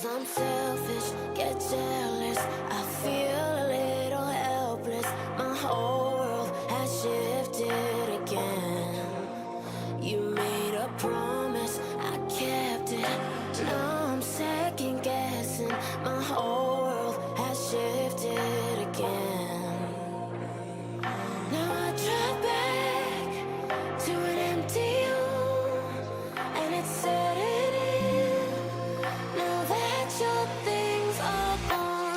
I'm selfish, get jealous. I feel a little helpless. My whole world has shifted again. You made a promise, I kept it. Now I'm second guessing. My whole world has shifted again. Now I drive back to an empty home, and it's setting in. Now that your things are gone.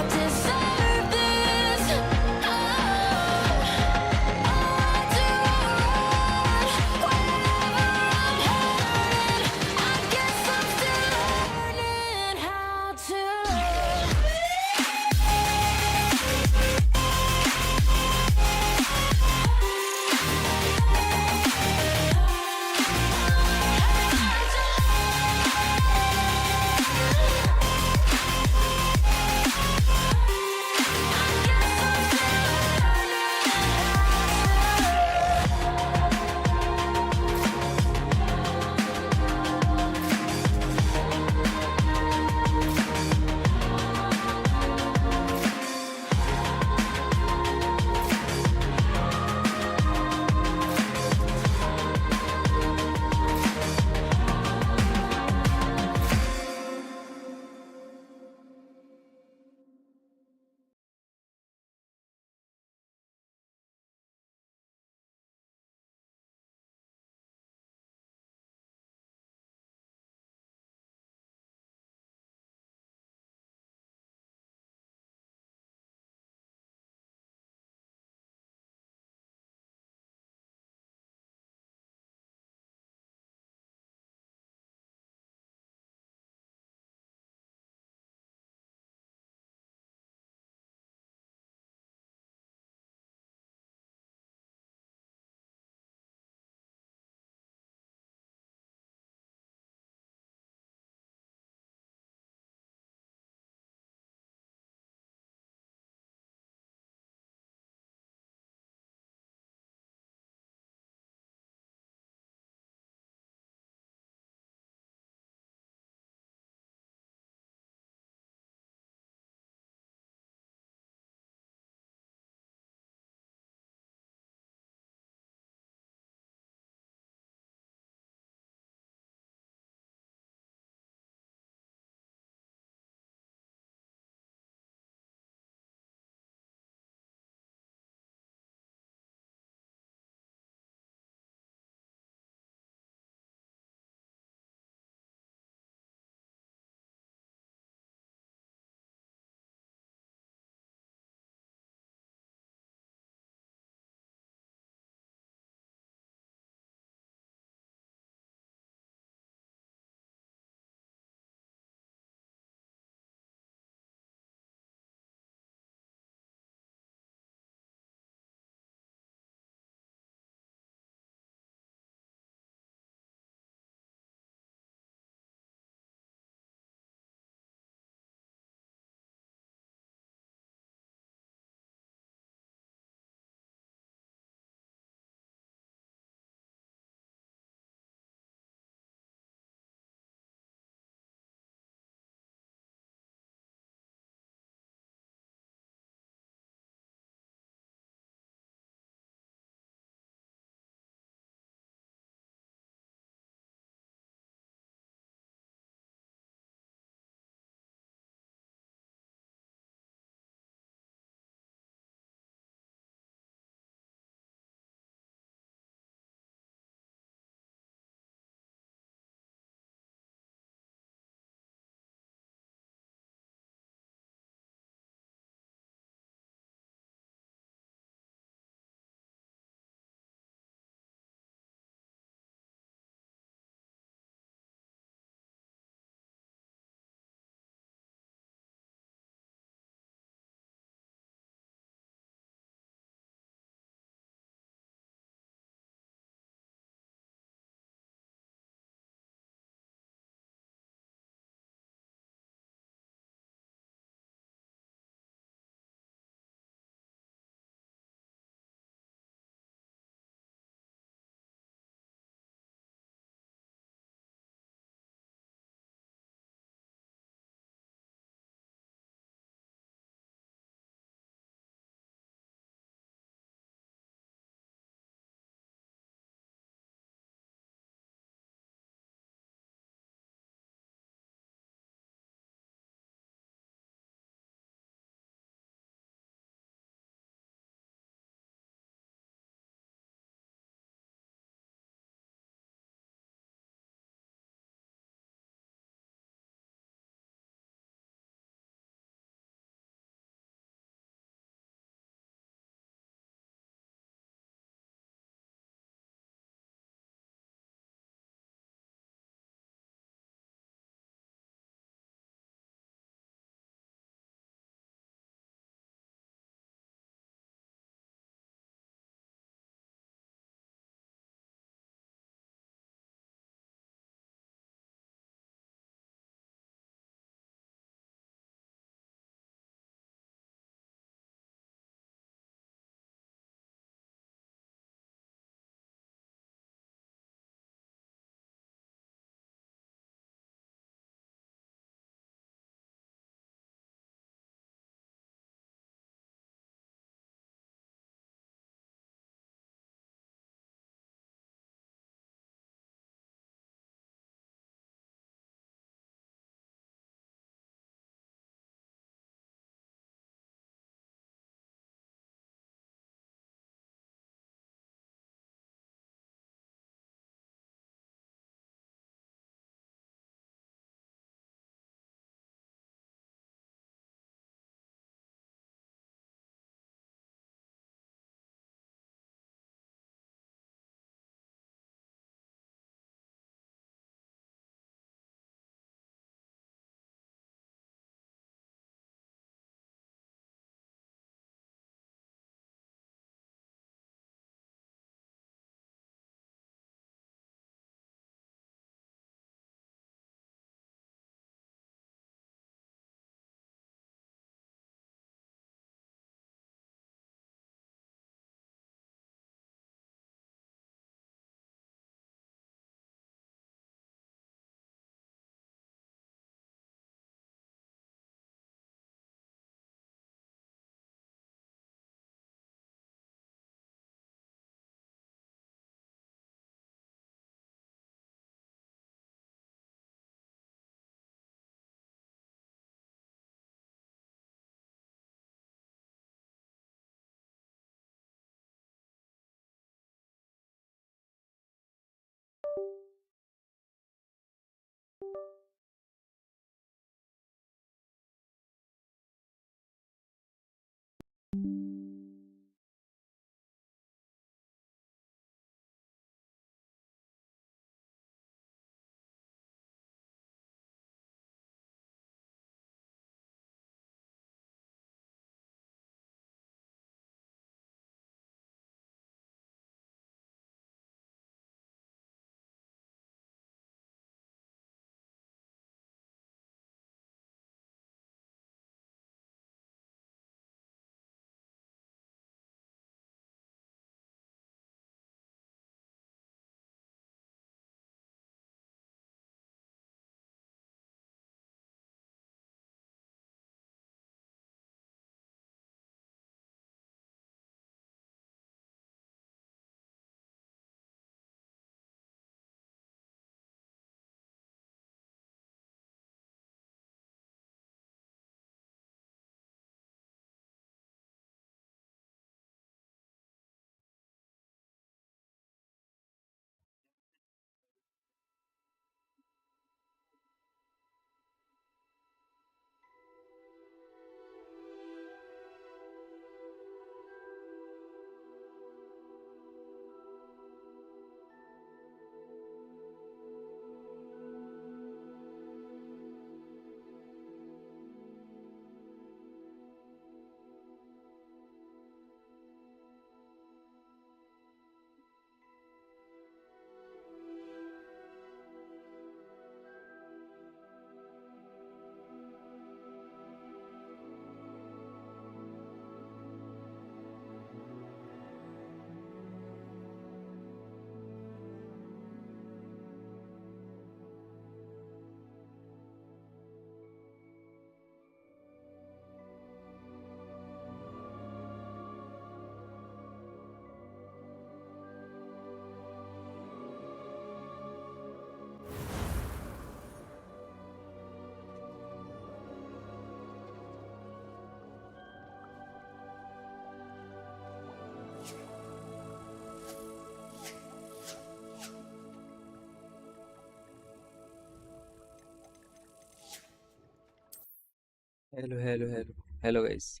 Hello guys.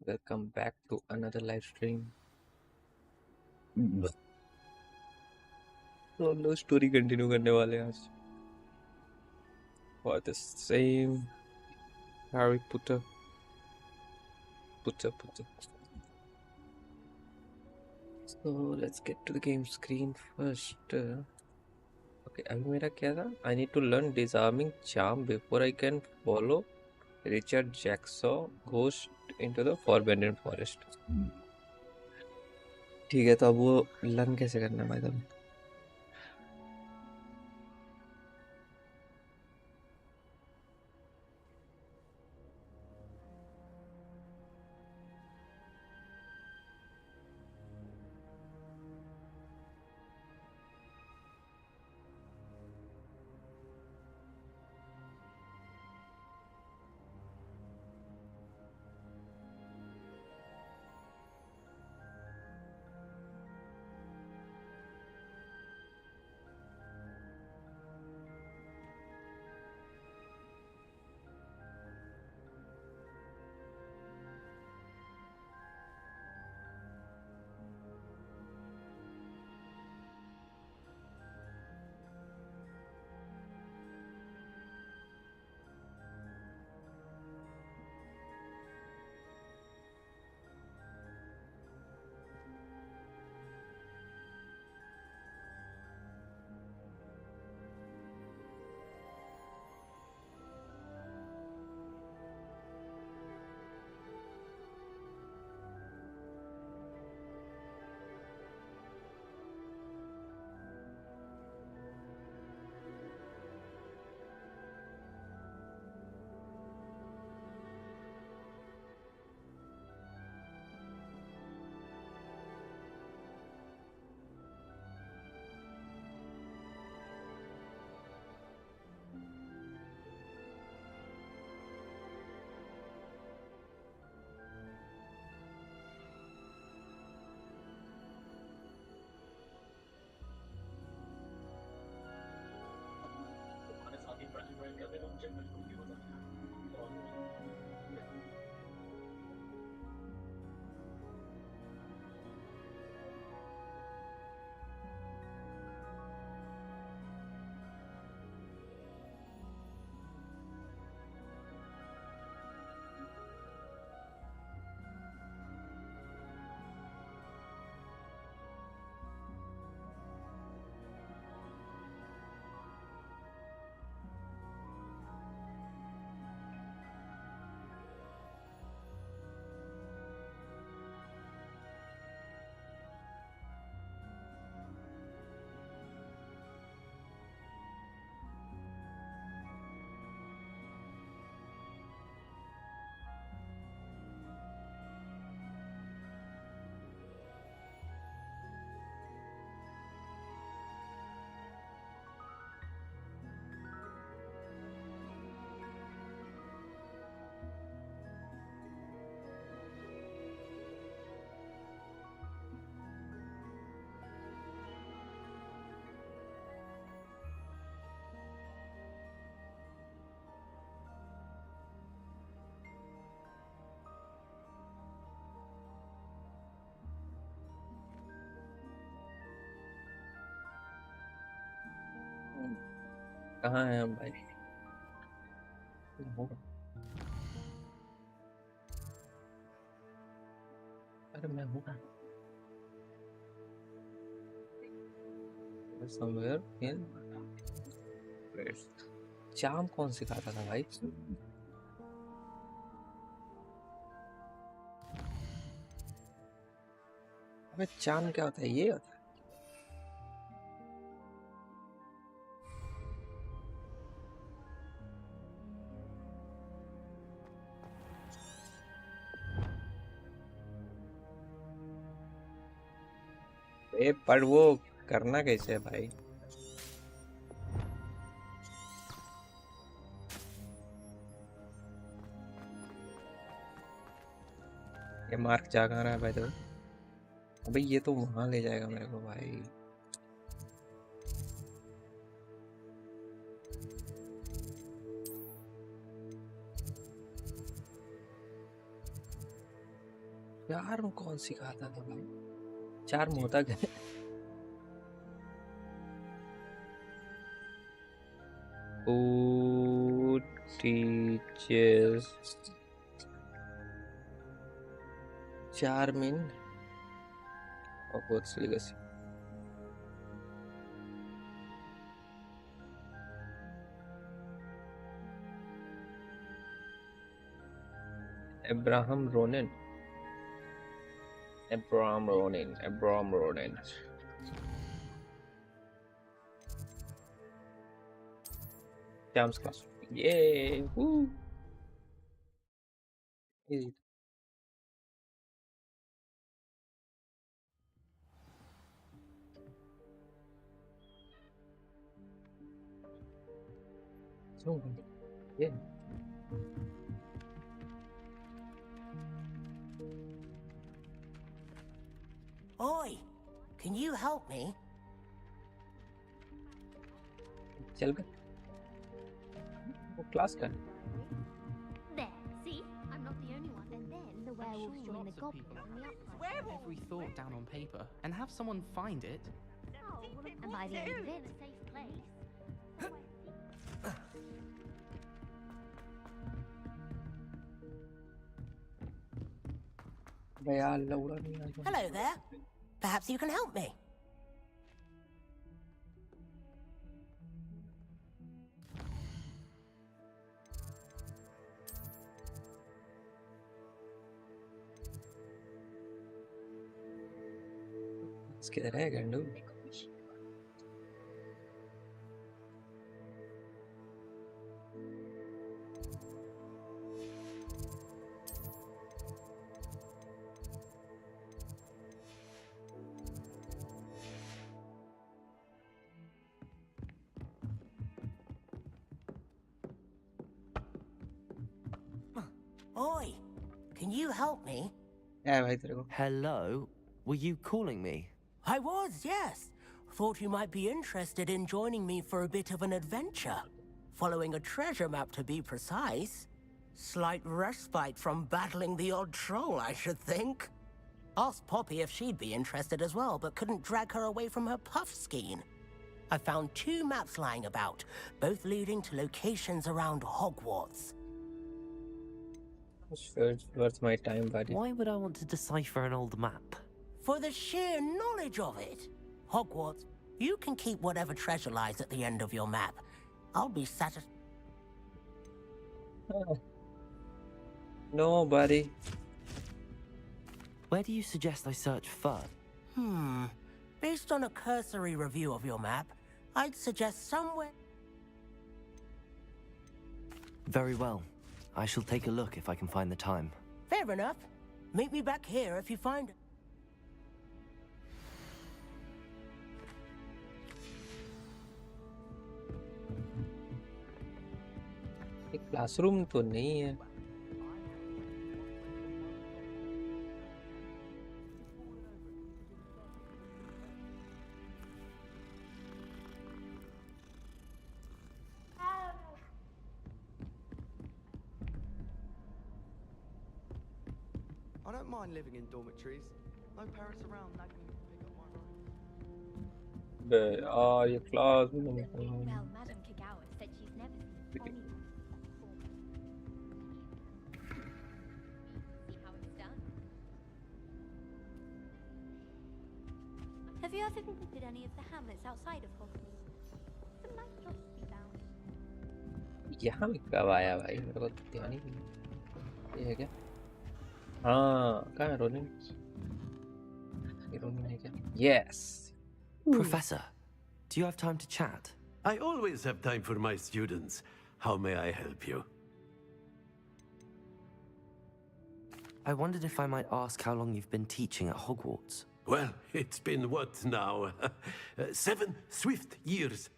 Welcome back to another live stream. तो हम लोग story continue करने वाले हैं आज for the same Harry Potter. So let's get to the game screen first. Okay, अभी मेरा क्या था? I need to learn disarming charm before I can follow Richard Jacksaw ghost into the Forbidden Forest. ठीक है, तो अब वो learn कैसे करना है भाई साहब? कहाँ हैं हम भाई? अरे मैं हूँ somewhere in चाम कौन सिखाता था भाई? अबे चाम क्या होता है? ये होता है? पर वो करना कैसे है भाई? ये मार्क जा कहाँ रहा है भाई? तो अबे ये तो वहां ले जाएगा मेरे को भाई। यार मैं कौन सिखाता था भाई? 4 मोदक है। Who teaches Charmin Hogwarts Legacy? Abraham Ronan. Abraham Ronan. Charms class. Yay! Woo! Easy. So, yeah. Oi, can you help me? चल गए वो क्लास का There, see? I'm not the only one. And then the werewolves join the goblins in the upright. Every thought down on paper and have someone find it. Oh, well, and by the end of it, a safe place. यार लौड़ा नहीं आ Hello there. Perhaps you can help me. किधर है गंडू? Oi, can you help me? है भाई तेरे को? Hello? Were you calling me? I was, yes. Thought you might be interested in joining me for a bit of an adventure. Following a treasure map, to be precise. Slight respite from battling the odd troll, I should think. Asked Poppy if she'd be interested as well, but couldn't drag her away from her puff skein. I found 2 maps lying about, both leading to locations around Hogwarts. Sure, it's worth my time, buddy. Why would I want to decipher an old map? For the sheer knowledge of it. Hogwarts, you can keep whatever treasure lies at the end of your map. I'll be satisfied. No, buddy. Where do you suggest I search first? Based on a cursory review of your map, I'd suggest somewhere... Very well. I shall take a look if I can find the time. Fair enough. Meet me back here if you find it. एक classroom तो नहीं है. I don't mind living in dormitories. No parents around nagging me to pick up my room. बे ये classroom. Well, Madame Kagawa said she's never seen anyone. See how it's done. Have you ever visited any of the hamlets outside of Hogwarts? Some nice plots to be found. यहाँ भी कब आया भाई? मेरे को ध्यान ही नहीं. ये है क्या? हाँ, कहाँ है रोनिन? ये रोनिन है क्या? Yes. Professor, do you have time to chat? I always have time for my students. How may I help you? I wondered if I might ask how long you've been teaching at Hogwarts. Well, it's been what now? 7 swift years.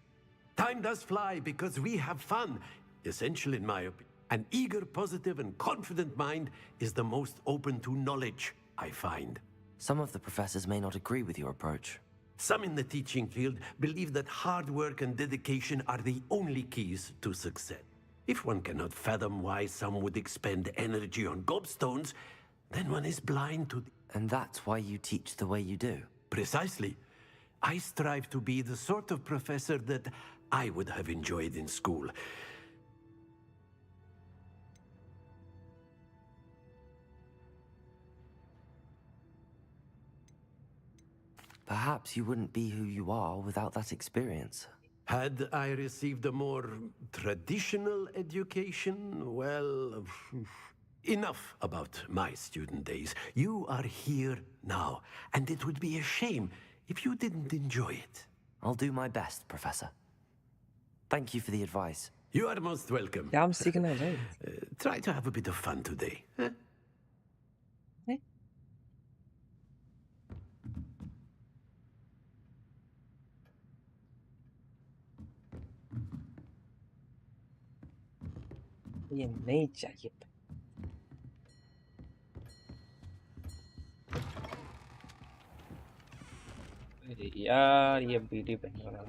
Time does fly because we have fun. Essential in my opinion. An eager, positive, and confident mind is the most open to knowledge, I find. Some of the professors may not agree with your approach. Some in the teaching field believe that hard work and dedication are the only keys to success. If one cannot fathom why some would expend energy on gobstones, then one is blind to... And that's why you teach the way you do. Precisely. I strive to be the sort of professor that I would have enjoyed in school. Perhaps you wouldn't be who you are without that experience. Had I received a more traditional education, well, enough about my student days. You are here now, and it would be a shame if you didn't enjoy it. I'll do my best, Professor. Thank you for the advice. You are most welcome. क्या हम सीखना है भाई? Try to have a bit of fun today. Huh? ये नहीं चाहिए। अरे यार ये बीडी बन रहा।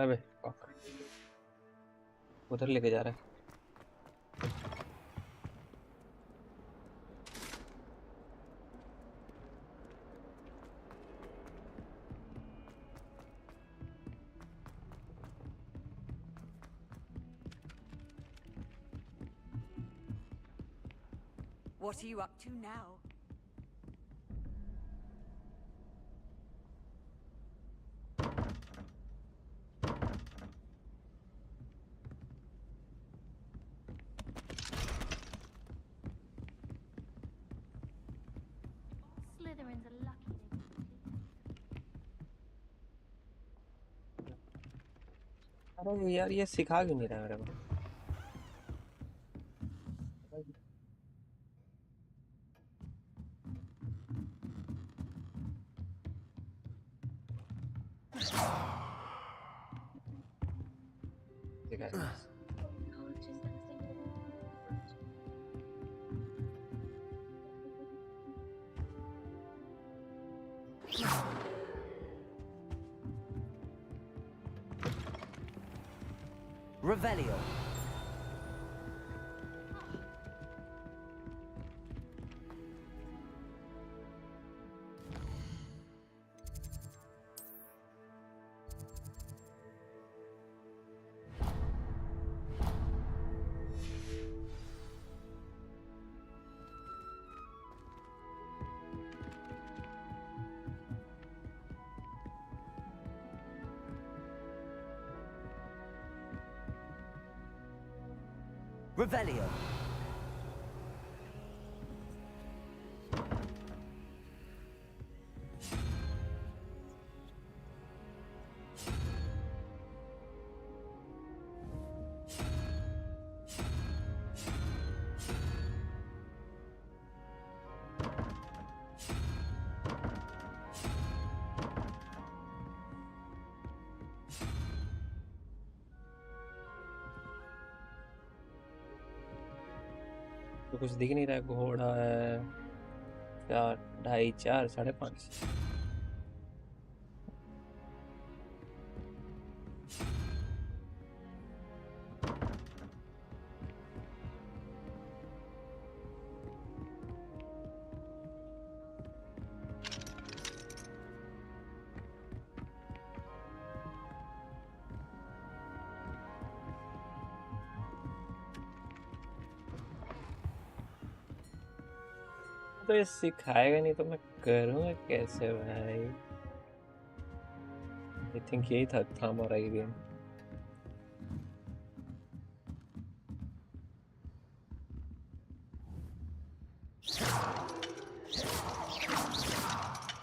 अबे उधर लेके जा रहा है। What are you up to now? Slytherin's are lucky they didn't अरे यार ये सिखा क्यों नहीं रहा मेरे को? Revelio. Revelio. तो कुछ दिख नहीं रहा है। घोड़ा है 4, 2.5, 4, 5.5। तो ये सिखाएगा नहीं तो मैं करूँगा कैसे भाई? आई थिंक यही था हमारा ये game.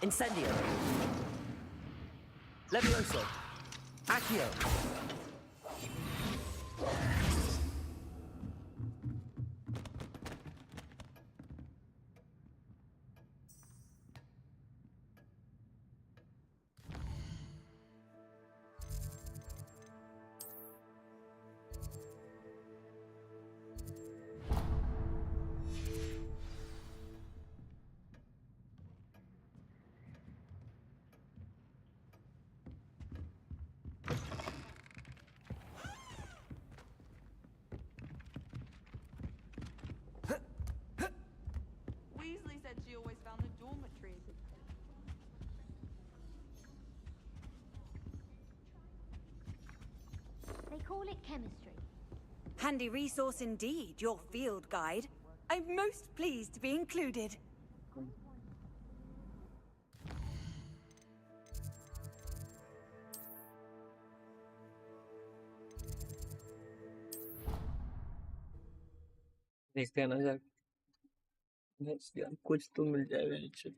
Incendio. Levioso. Accio. call it chemistry. Handy resource indeed, your field guide. I'm most pleased to be included. देखते हैं ना यार, बस यार कुछ तो मिल जाएगा नीचे।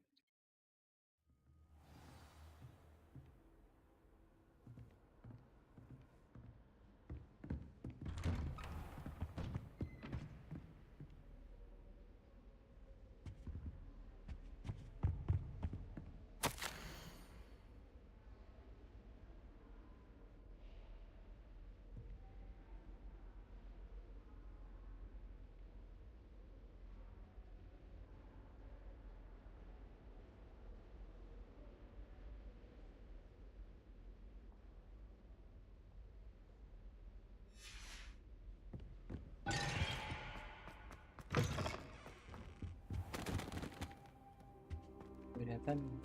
कोई रहता नहीं।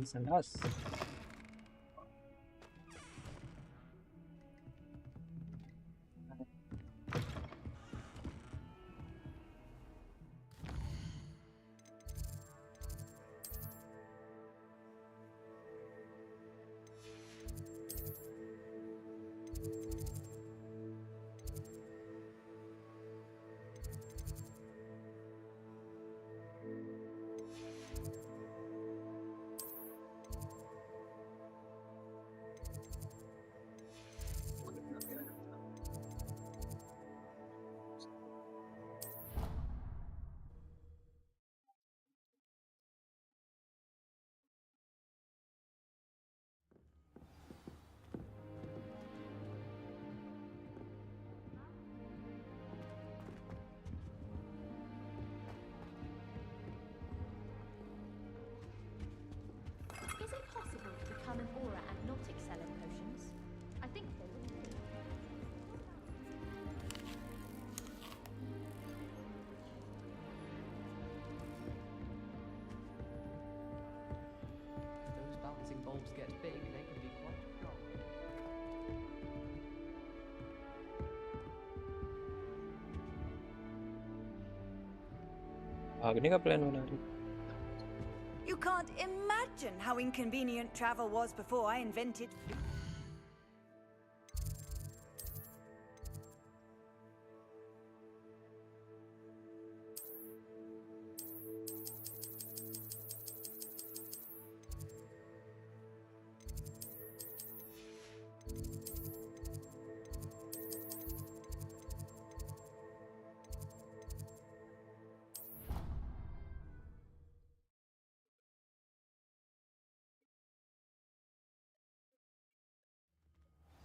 संडास Is it possible to become an aura and not excel at potions? I think they wouldn't be. If those balancing bulbs get big, they can be quite strong. भागने का प्लान बना रही। You can't imagine how inconvenient travel was before I invented.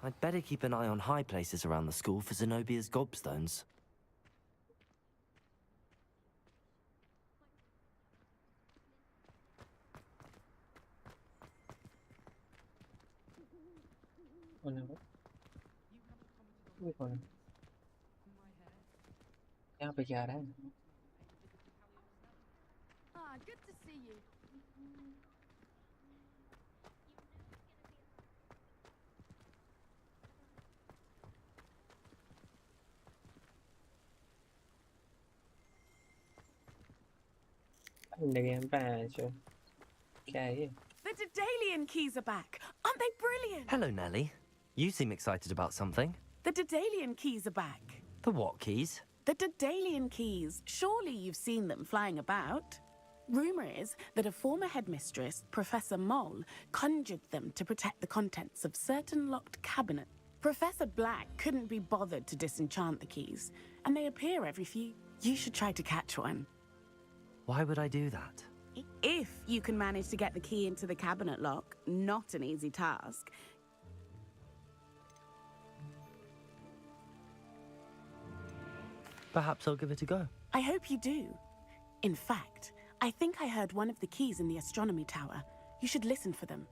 I'd better keep an eye on high places around the school for Zenobia's gobstones. कौन है वो? ये कौन है? यहाँ पे क्या आ रहा है? Ah, good to see you. क्या है ये? The Daedalian keys are back. Aren't they brilliant? Hello, Nellie. You seem excited about something. The Daedalian keys are back. The what keys? The Daedalian keys. Surely you've seen them flying about. Rumour is that a former headmistress, Professor Moll, conjured them to protect the contents of certain locked cabinets. Professor Black couldn't be bothered to disenchant the keys, and they appear every few. You should try to catch one. Why would I do that? If you can manage to get the key into the cabinet lock, not an easy task. Perhaps I'll give it a go. I hope you do. In fact, I think I heard one of the keys in the astronomy tower. You should listen for them.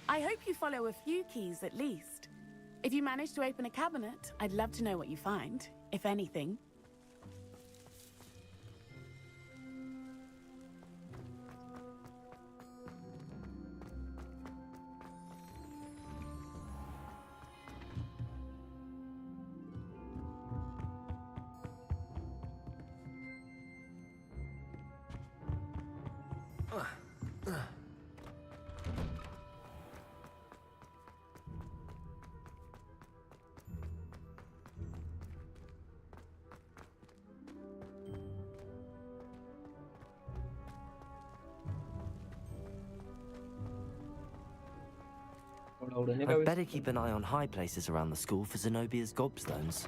I hope you follow a few keys at least. If you manage to open a cabinet, I'd love to know what you find, if anything. I'd better keep an eye on high places around the school for Zenobia's gobstones.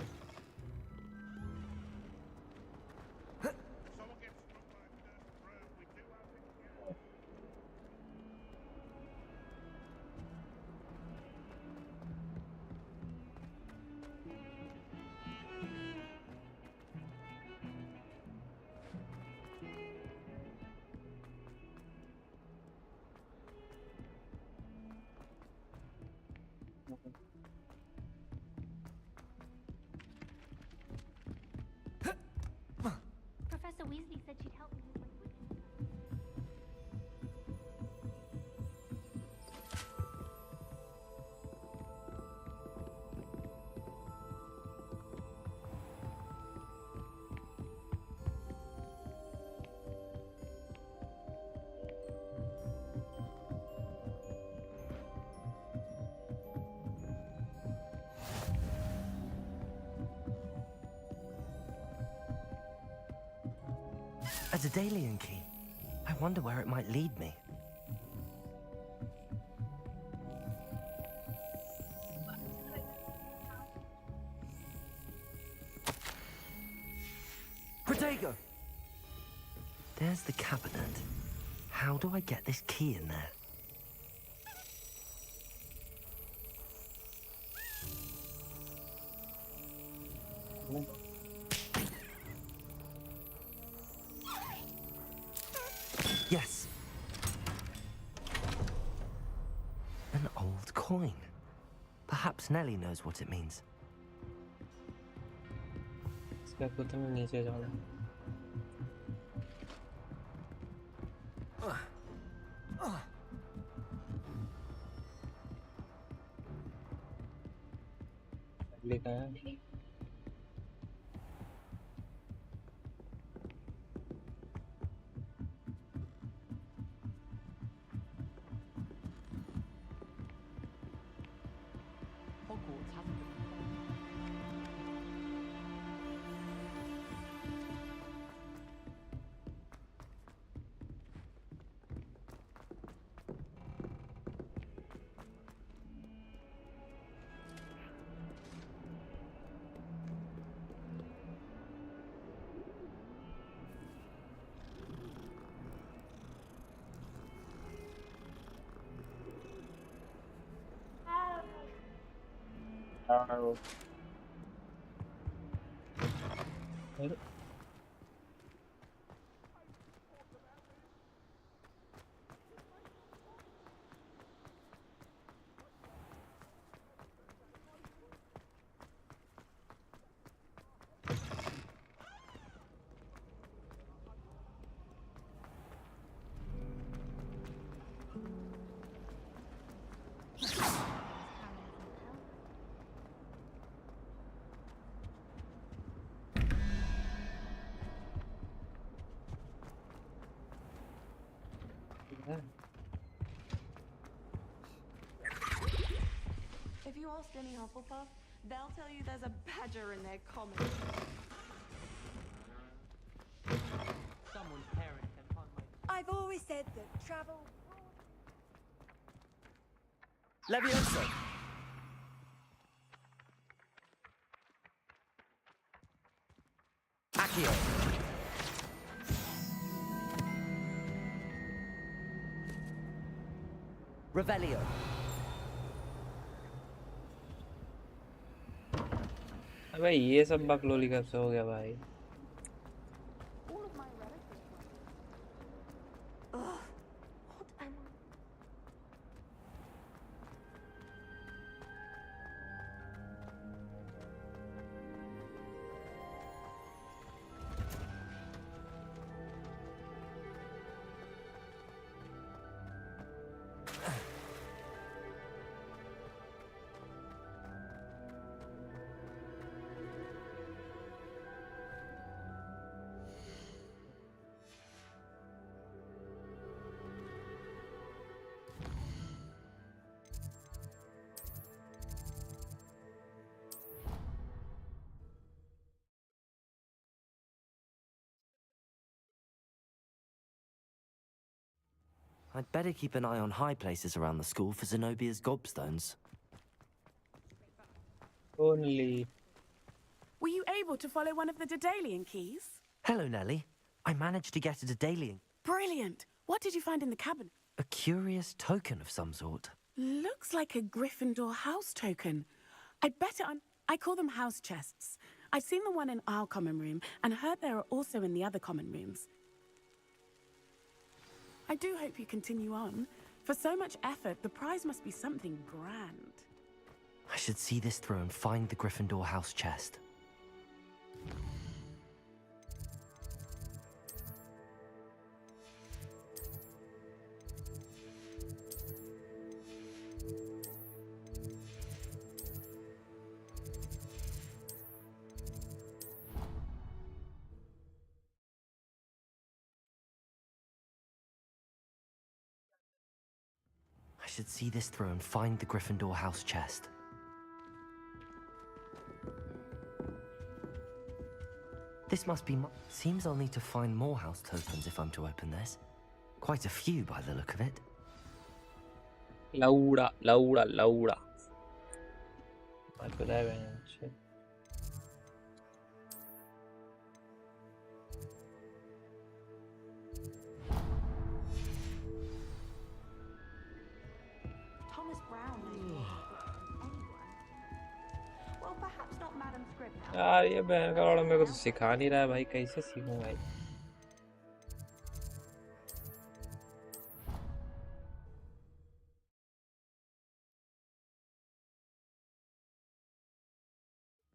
Professor Weasley said she'd help me with my quiz. A Daedalian key. I wonder where it might lead me. Protego! There's the cabinet. How do I get this key in there? Yes. An old coin. Perhaps Nellie knows what it means. इसका कुछ में नीचे जाना लिखा है Hogwarts hasn't been. If you ask any Hufflepuff, they'll tell you there's a badger in their comics. Someone's parent can find my. I've always said that travel. Levioso! Accio! Revelio! अबे ये सब बकलोली कब से हो गया भाई All of my relatives were. Ugh, what am I? I'd better keep an eye on high places around the school for Zenobia's gobstones. Only. Were you able to follow one of the Daedalian keys? Hello, Nellie. I managed to get a Daedalian. Brilliant. What did you find in the cabinet? A curious token of some sort. Looks like a Gryffindor house token. I'd better I call them house chests. I've seen the one in our common room and heard there are also in the other common rooms. I do hope you continue on. For so much effort, the prize must be something grand. I should see this through and find the Gryffindor house chest. I should see this through and find the Gryffindor house chest. This must be seems I'll need to find more house tokens if I'm to open this. Quite a few by the look of it. Laura. Ma cos'è veramente? Thomas Brown knows more about books than anyone. Well, perhaps not Madam Scribner. यार ये बहन का लौड़ा मेरे को तो सिखा नहीं रहा है भाई, कैसे सीखूं भाई?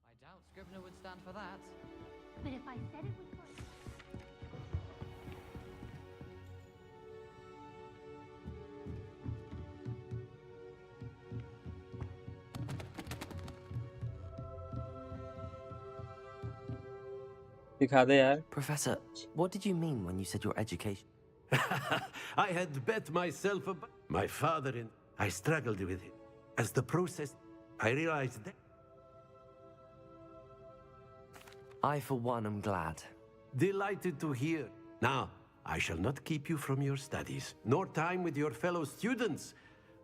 I doubt Scribner would stand for that. But if I said it was for... सिखा दे यार. Professor, what did you mean when you said your education? I had bet myself about my father and I struggled with it. As the process, I realized that. I, for one, am glad. Delighted to hear. Now, I shall not keep you from your studies, nor time with your fellow students,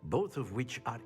both of which are...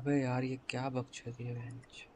अबे यार ये क्या बकचोदी है bench.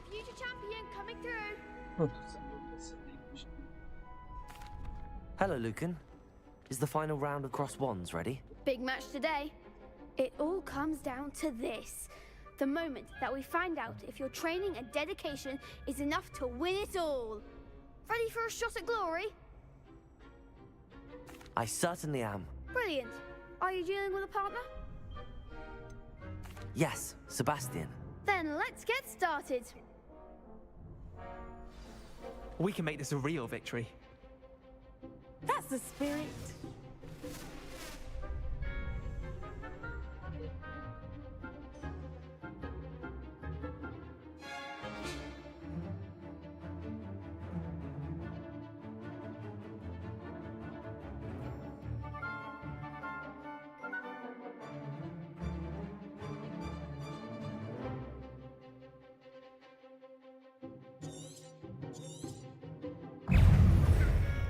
Future champion coming through. Hello, Lucan. Is the final round of cross wands ready? Big match today. It all comes down to this. The moment that we find out if your training and dedication is enough to win it all. Ready for a shot at glory? I certainly am. Brilliant. Are you dealing with a partner? Yes, Sebastian. Then let's get started. We can make this a real victory. That's the spirit.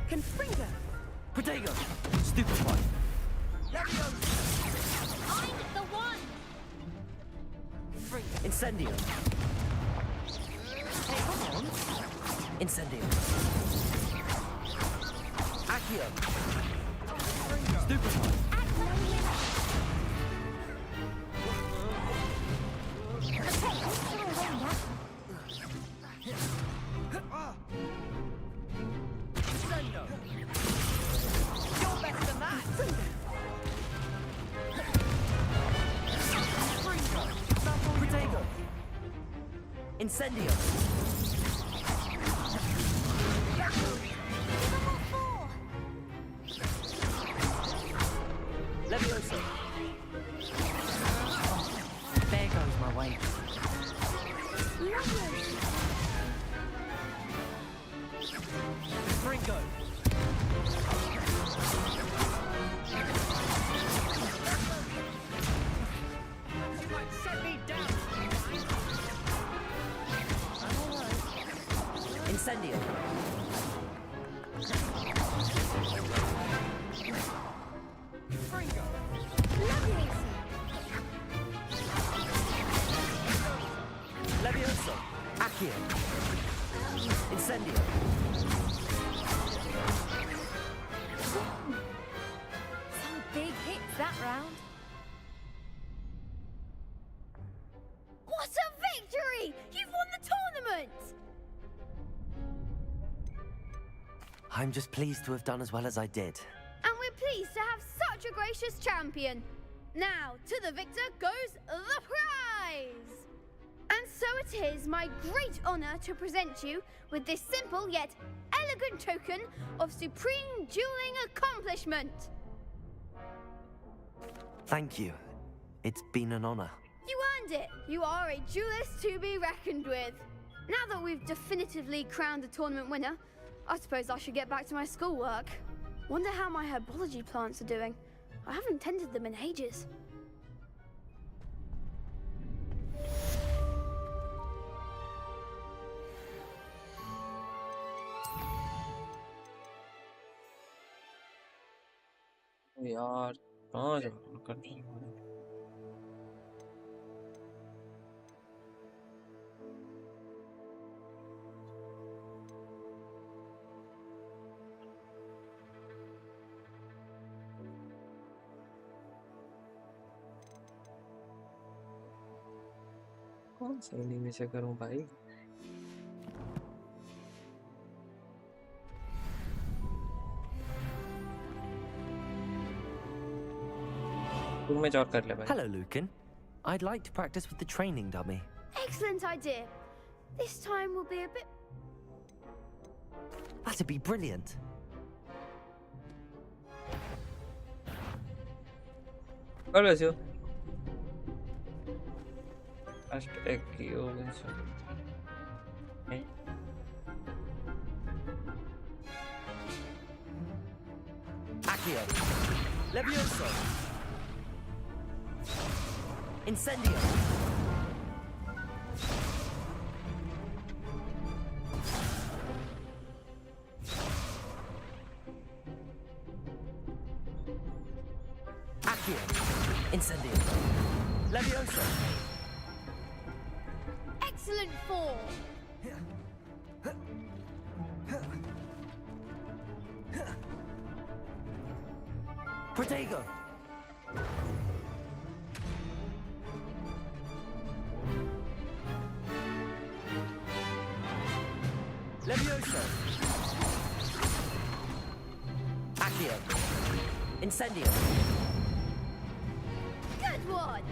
Confringo. Protego! Stupefy! I'm the one! Incendio! Hey, come on! Incendio! Accio! Stupefy! Incendio! Levioso! There goes my way. Fringo! Incendio. Levioso. Accio. Incendio. Some big hits that round. What a victory! You've won the tournament! I'm just pleased to have done as well as I did. And we're pleased to have such a gracious champion. Now, to the victor goes the prize! And so it is my great honor to present you with this simple yet elegant token of supreme dueling accomplishment. Thank you. It's been an honor. You earned it. You are a duelist to be reckoned with. Now that we've definitively crowned the tournament winner, I suppose I should get back to my schoolwork. Wonder how my herbology plants are doing. I haven't tended them in ages. यार कहाँ जा रहा control में कौन सा anime से करूं भाई तू मैं और कर ले भाई Hello, Lucan. I'd like to practice with the training dummy. Excellent idea. This time will be a bit... That'd be brilliant. God bless you. Hashtag Kreo. Okay. Accio. Levioso. Incendio. Accio. Incendio. Levioso. Excellent form. Protego. Levioso. Accio. Incendio. Good one.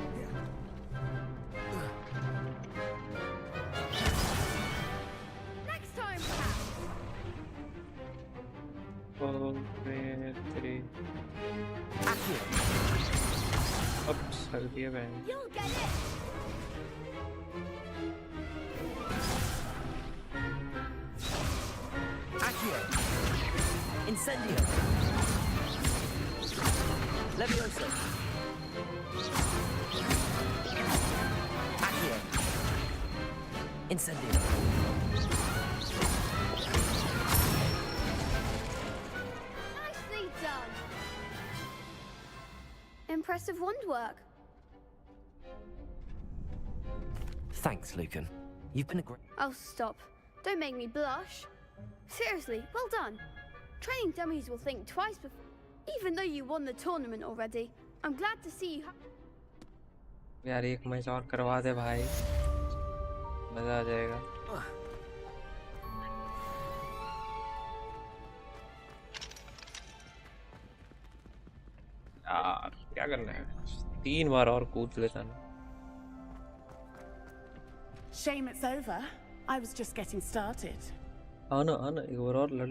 Next time, perhaps. 4, 3. Accio. Oops, I'll be a bang. You'll get it. Accio. Incendio. Levioso. Accio. Incendio. Nicely done. Impressive wandwork. Thanks, Lucan. You've been a great... Oh, stop. Don't make me blush. Seriously, well done. Training dummies will think twice before... Even though you won the tournament already, I'm glad to see you... यार एक match और करवा दे भाई मजा आ जाएगा यार क्या करना है 3 बार और कूद लेता ना Shame it's over. I was just getting started. आना एक बार और लड़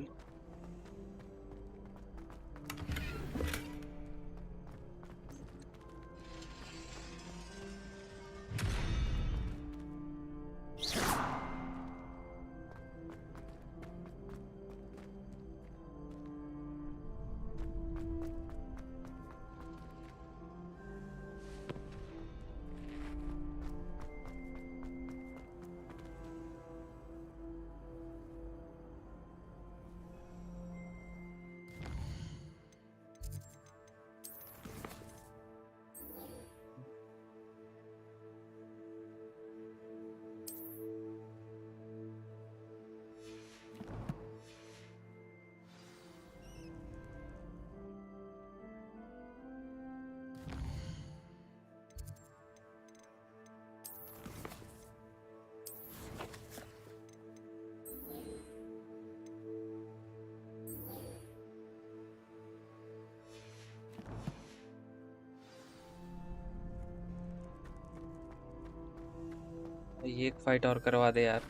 ये एक फाइट और करवा दे यार।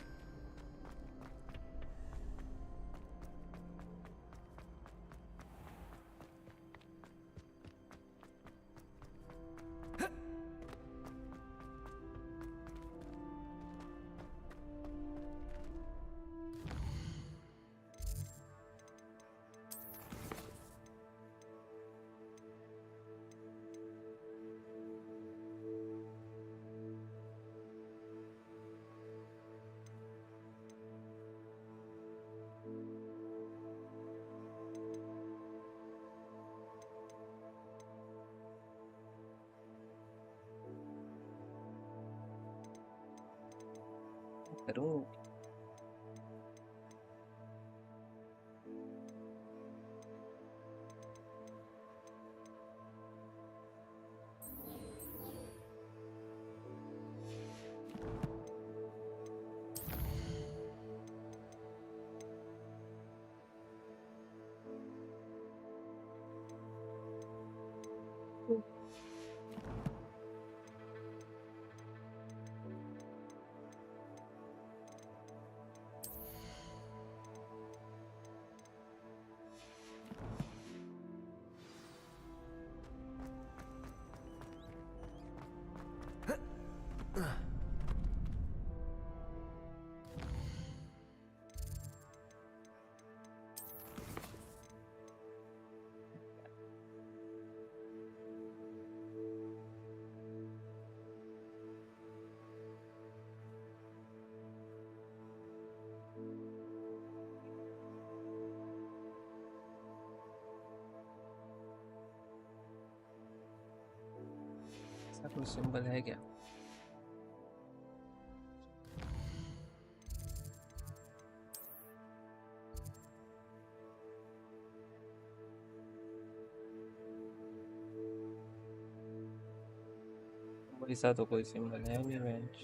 करूं ऐसा कोई सिंबल है क्या? ऐसा तो कोई सिंबल है नहीं बेंच।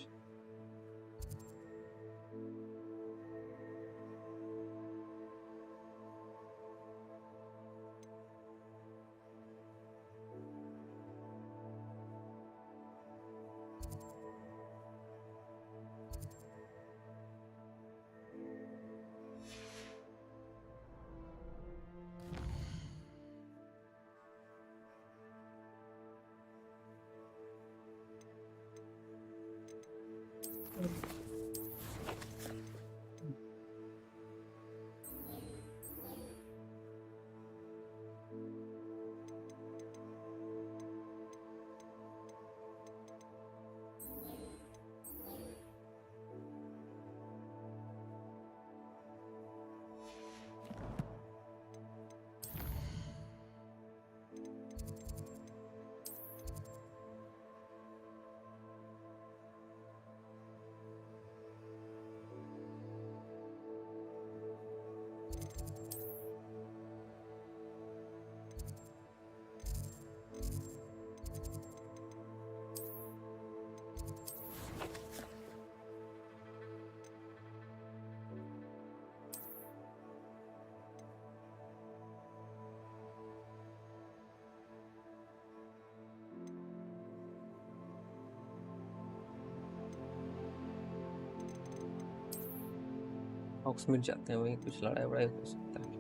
बॉक्स मिल जाते हैं, वहीं कुछ लड़ाई वड़ाई हो सकता है।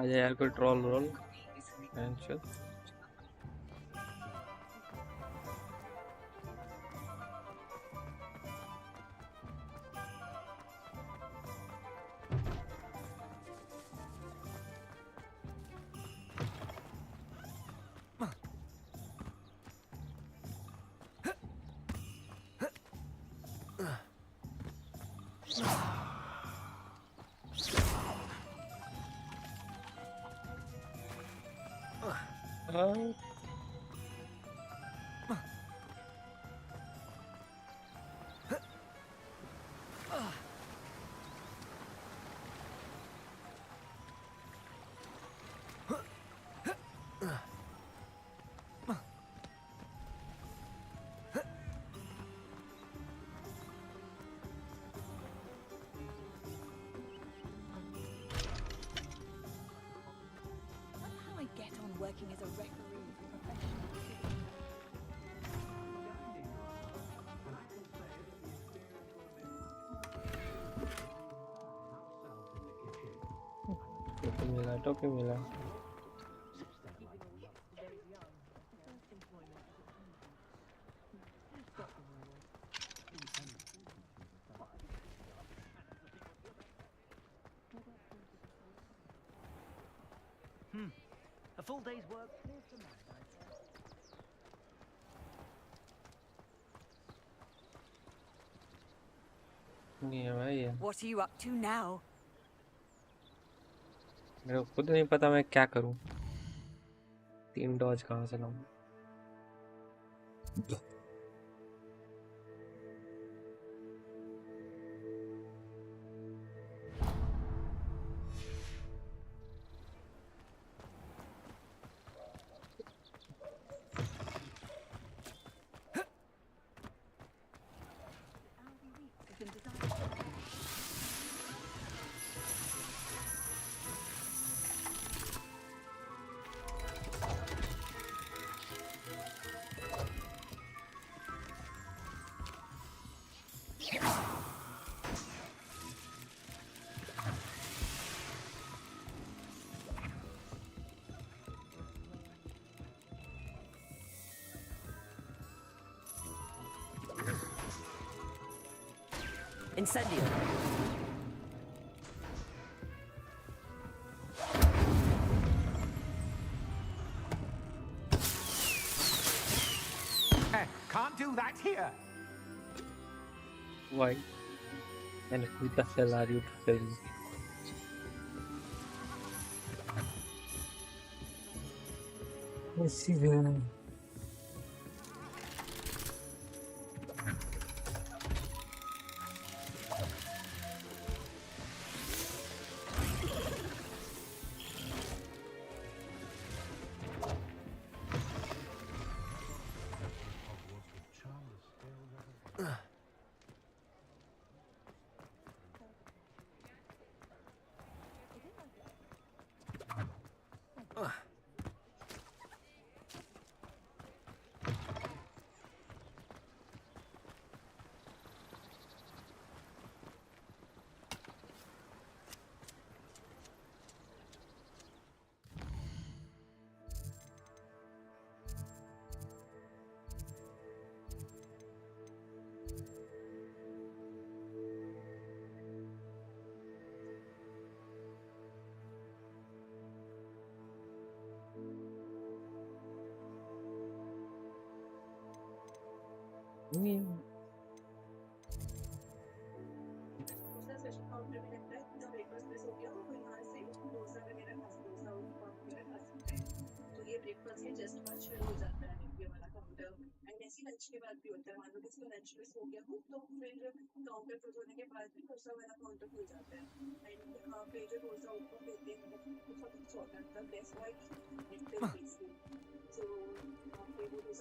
आजा यार कोई troll role tension. How I get on working as a referee for professional. टोपी मिला A full day's work clears the mind, I'd say. नहीं है भाई ये What are you up to now? मेरे को खुद नहीं पता मैं क्या करूं 3 डॉज कहाँ से लाऊं Incendio. Can't do that here. Why? And who the hell are you to tell me? Let's see there.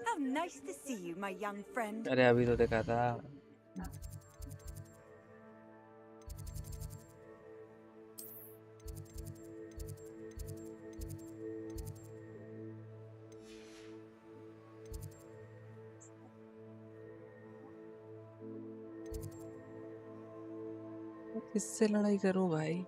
How nice to see you, my young friend. अरे अभी तो देखा था किससे लड़ाई करूं भाई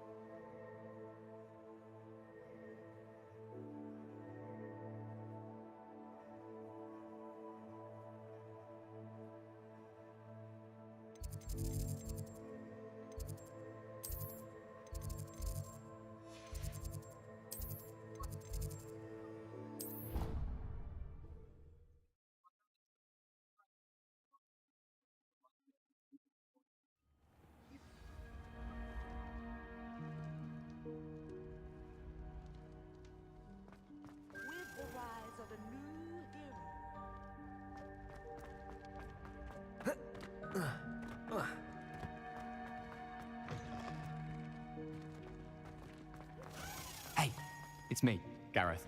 It's me, Gareth.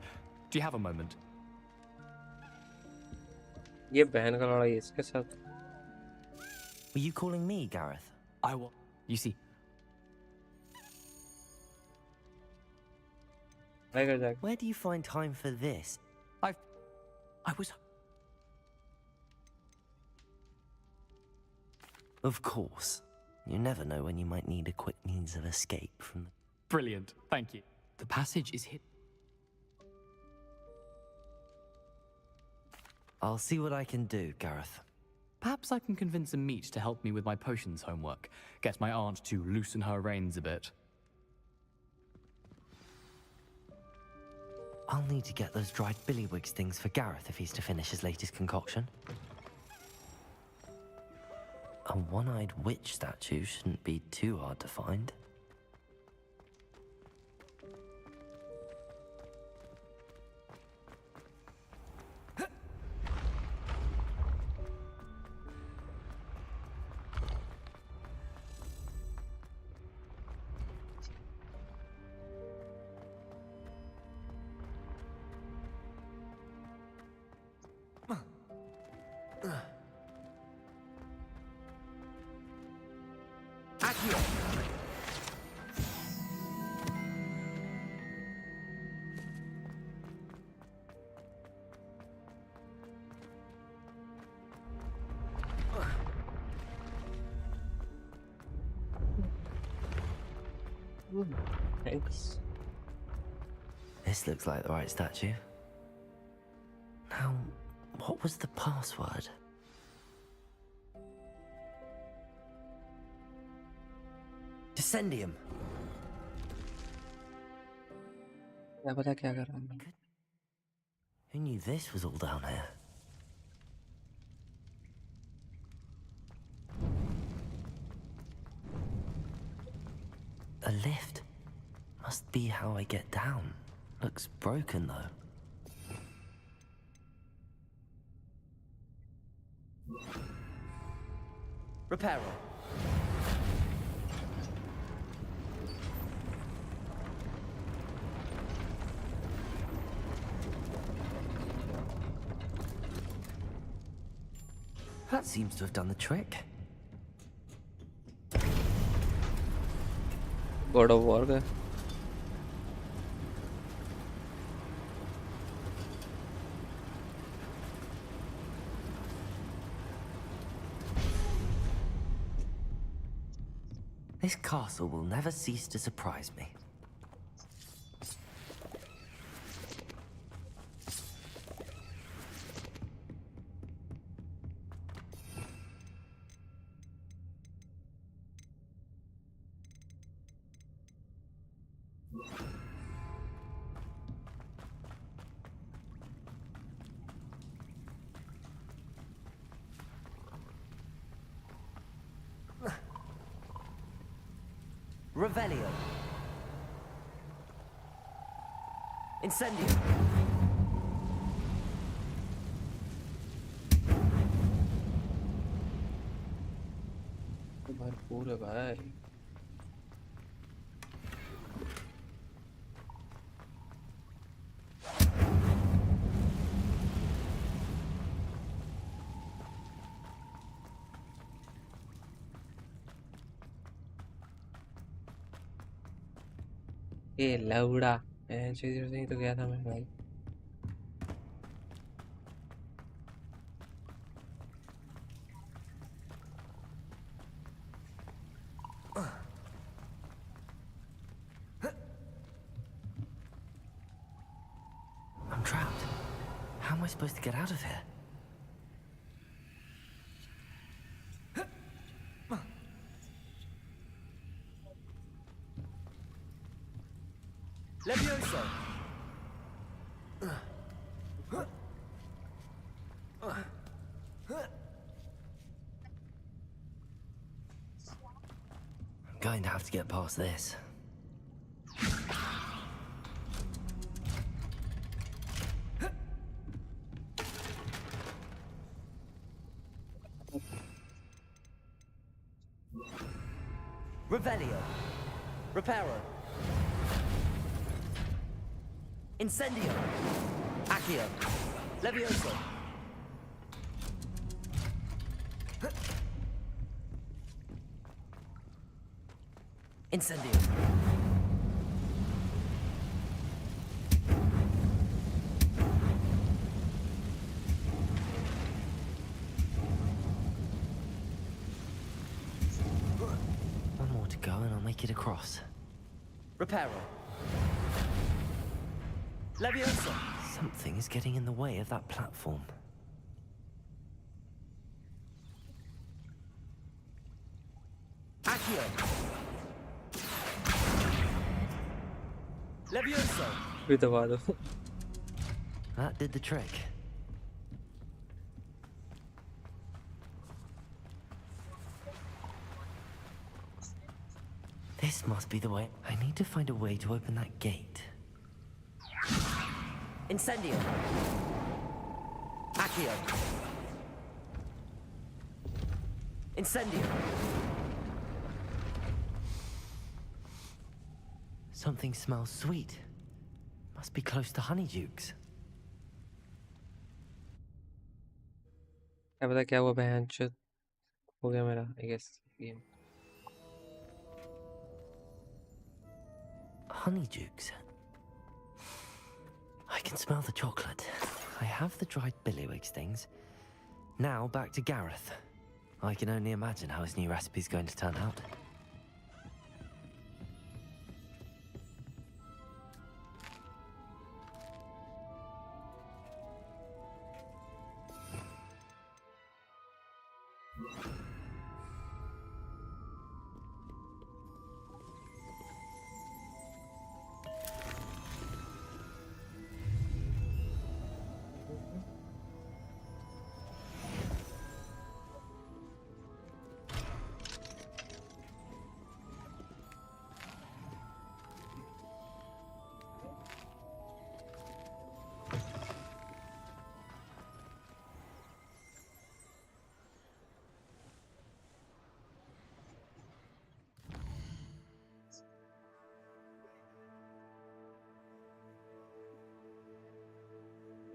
Do you have a moment? ये बहन का लड़ाई है इसके साथ. Were you calling me, Gareth? I will. You see, where do you find time for this? I was. Of course. You never know when you might need a quick means of escape from the... Brilliant, thank you. The passage is hidden. I'll see what I can do, Gareth. Perhaps I can convince a meat to help me with my potions homework. Get my aunt to loosen her reins a bit. I'll need to get those dried billywigs things for Gareth if he's to finish his latest concoction. A one-eyed witch statue shouldn't be too hard to find. Thanks. This looks like the right statue. Now, what was the password? Descendium. क्या पता क्या कर रहा है. Who knew this was all down here? A lift. Must be how I get down. Looks broken though. Repairer. That seems to have done the trick. God of War का. This castle will never cease to surprise me. Revelio. Incendio. भरपूर है भाई. ये लौड़ा. ऐसे इधर से ही तो गया था मैं भाई. I'm trapped. How am I supposed to get out of here? Levioso. I'm going to have to get past this. Revelio. Reparo. Incendio! Accio! Levioso! Incendio! One more to go and I'll make it across. Reparo. Leviosa! Something is getting in the way of that platform. Accio! Levioso! With the water. That did the trick. This must be the way. I need to find a way to open that gate. Incendio! Accio! Incendio! Something smells sweet. Must be close to Honeydukes. क्या पता क्या हुआ बहनचोद हो गया मेरा I guess game. Honeydukes. I can smell the chocolate. I have the dried billywigs things. Now back to Gareth. I can only imagine how his new recipe's going to turn out.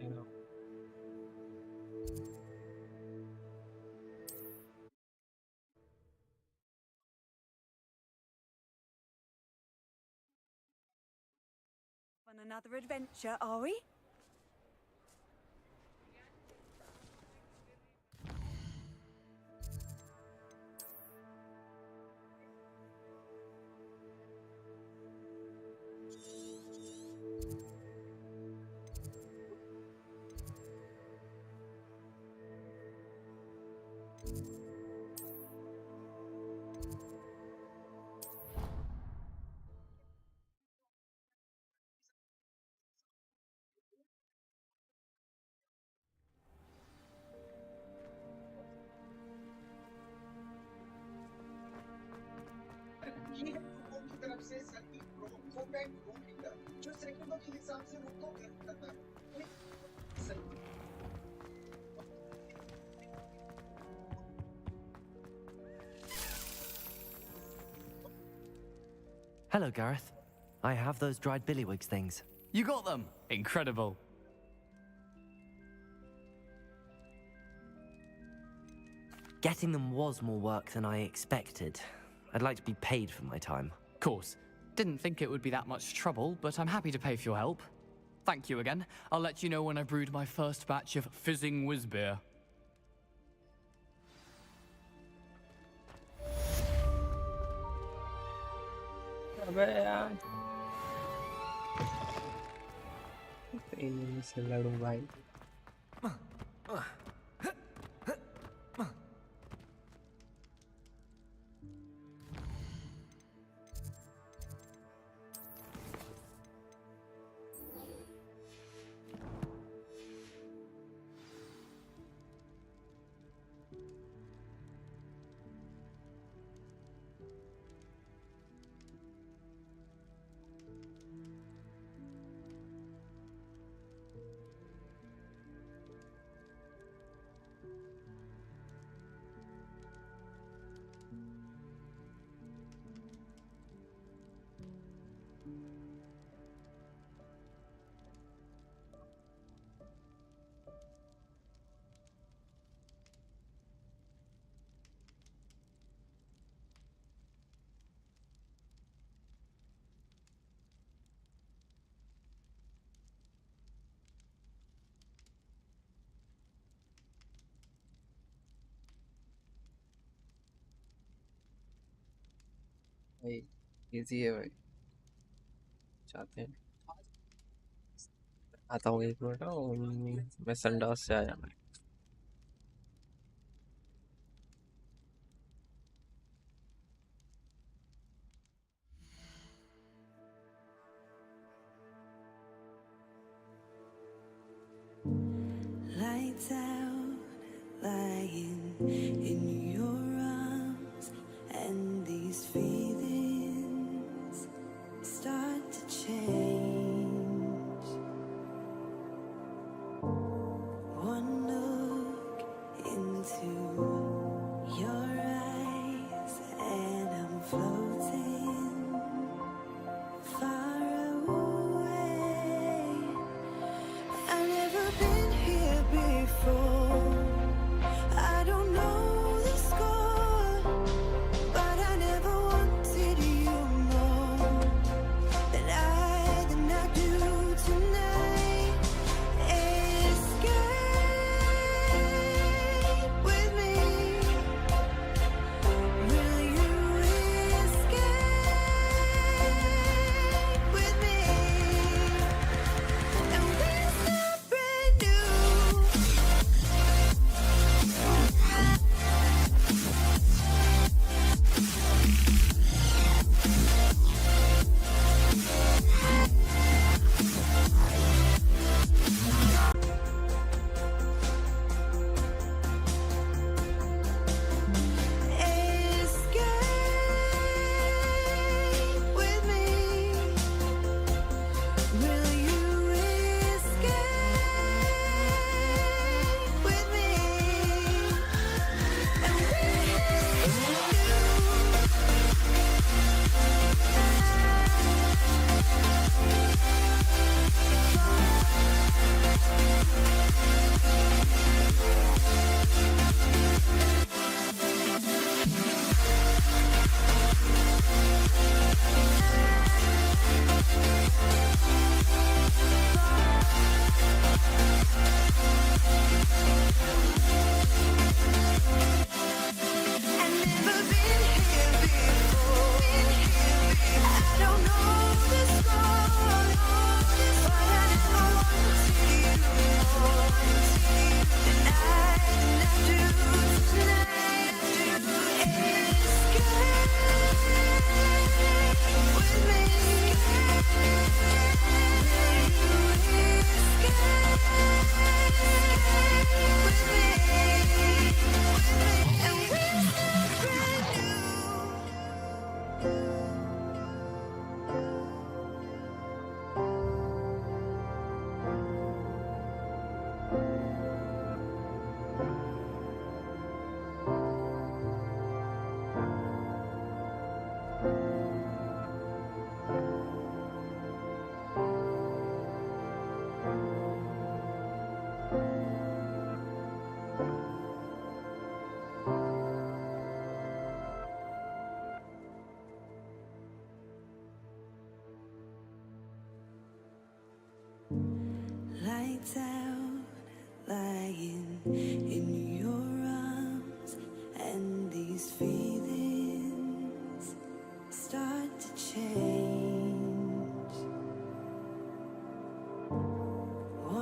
I know. On another adventure, are we? Hello, Gareth. I have those dried billywigs things. You got them! Incredible. Getting them was more work than I expected. I'd like to be paid for my time. Course. Didn't think it would be that much trouble, but I'm happy to pay for your help. Thank you again. I'll let you know when I brewed my first batch of fizzing whiz beer. अबे यार इनमें से लड़ूं भाई भाई easy है भाई, चाहते हैं आता हूँ 1 मिनट। मैं संडास से आया मैं। Lights out, lying in your arms, and these feelings start to change. One look into your eyes, and I'm floating far away. I've never been here before. I don't know the score, but I never wanted you more than I do tonight. Escape with me. Will you escape with me? And we'll start brand new. Escape with me. Will you escape with me? And I've never been here before. I don't know the score, but I never wanted you more than I do tonight. Escape with me. And we'll start brand new. Lights out, lying in your arms, and these feelings start to change.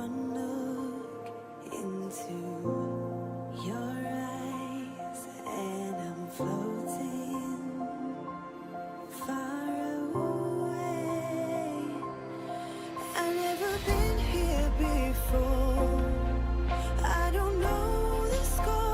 One look into your eyes, and I'm floating far away. I've never been here before. I don't know the score.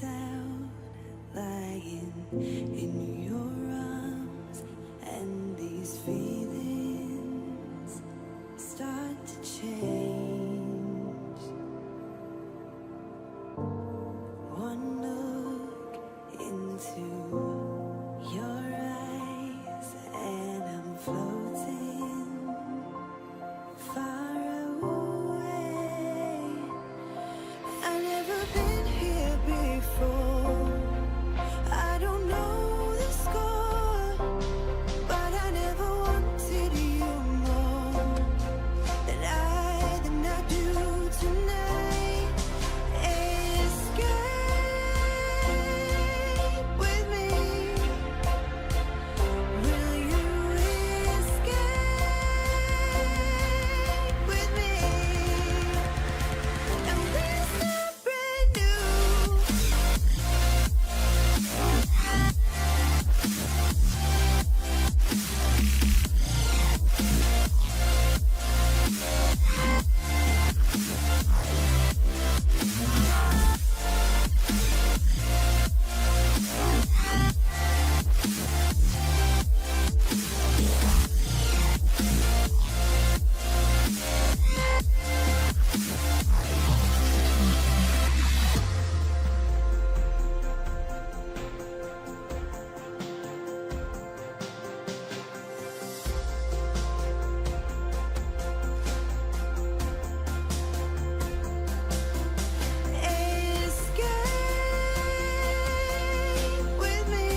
down, lying in your arms, and these feelings start to change. One look into your eyes, and I'm floating far away. I've never been here before. I don't know the score, but I never wanted you more than I do tonight. Escape with me. Will you escape with me? And we'll start brand new. Escape with me.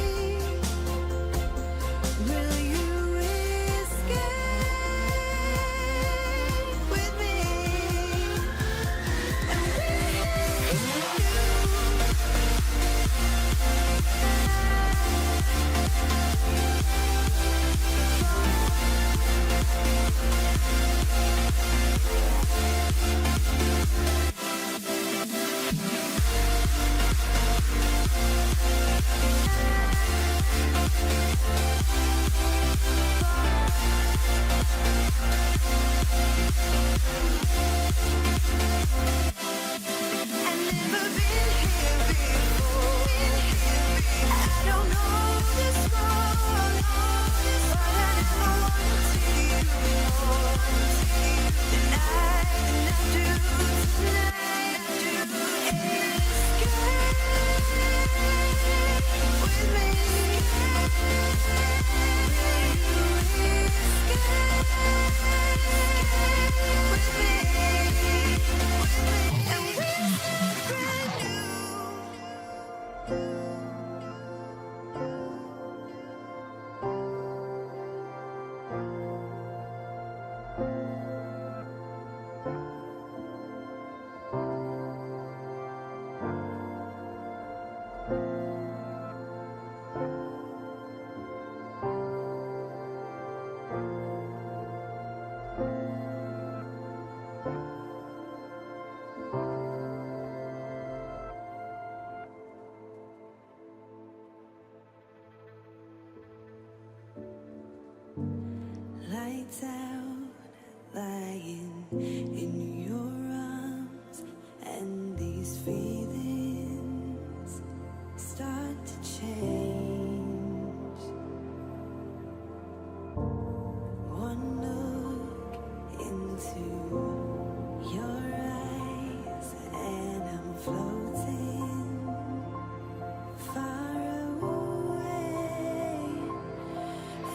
Will you escape with me? And I've never been here before. I don't know the score, but I never wanted you more than I do tonight. Escape with me. With me. And we're brand new. Lights out, lying in your arms, and these feelings start to change. One look into your eyes, and I'm floating far away.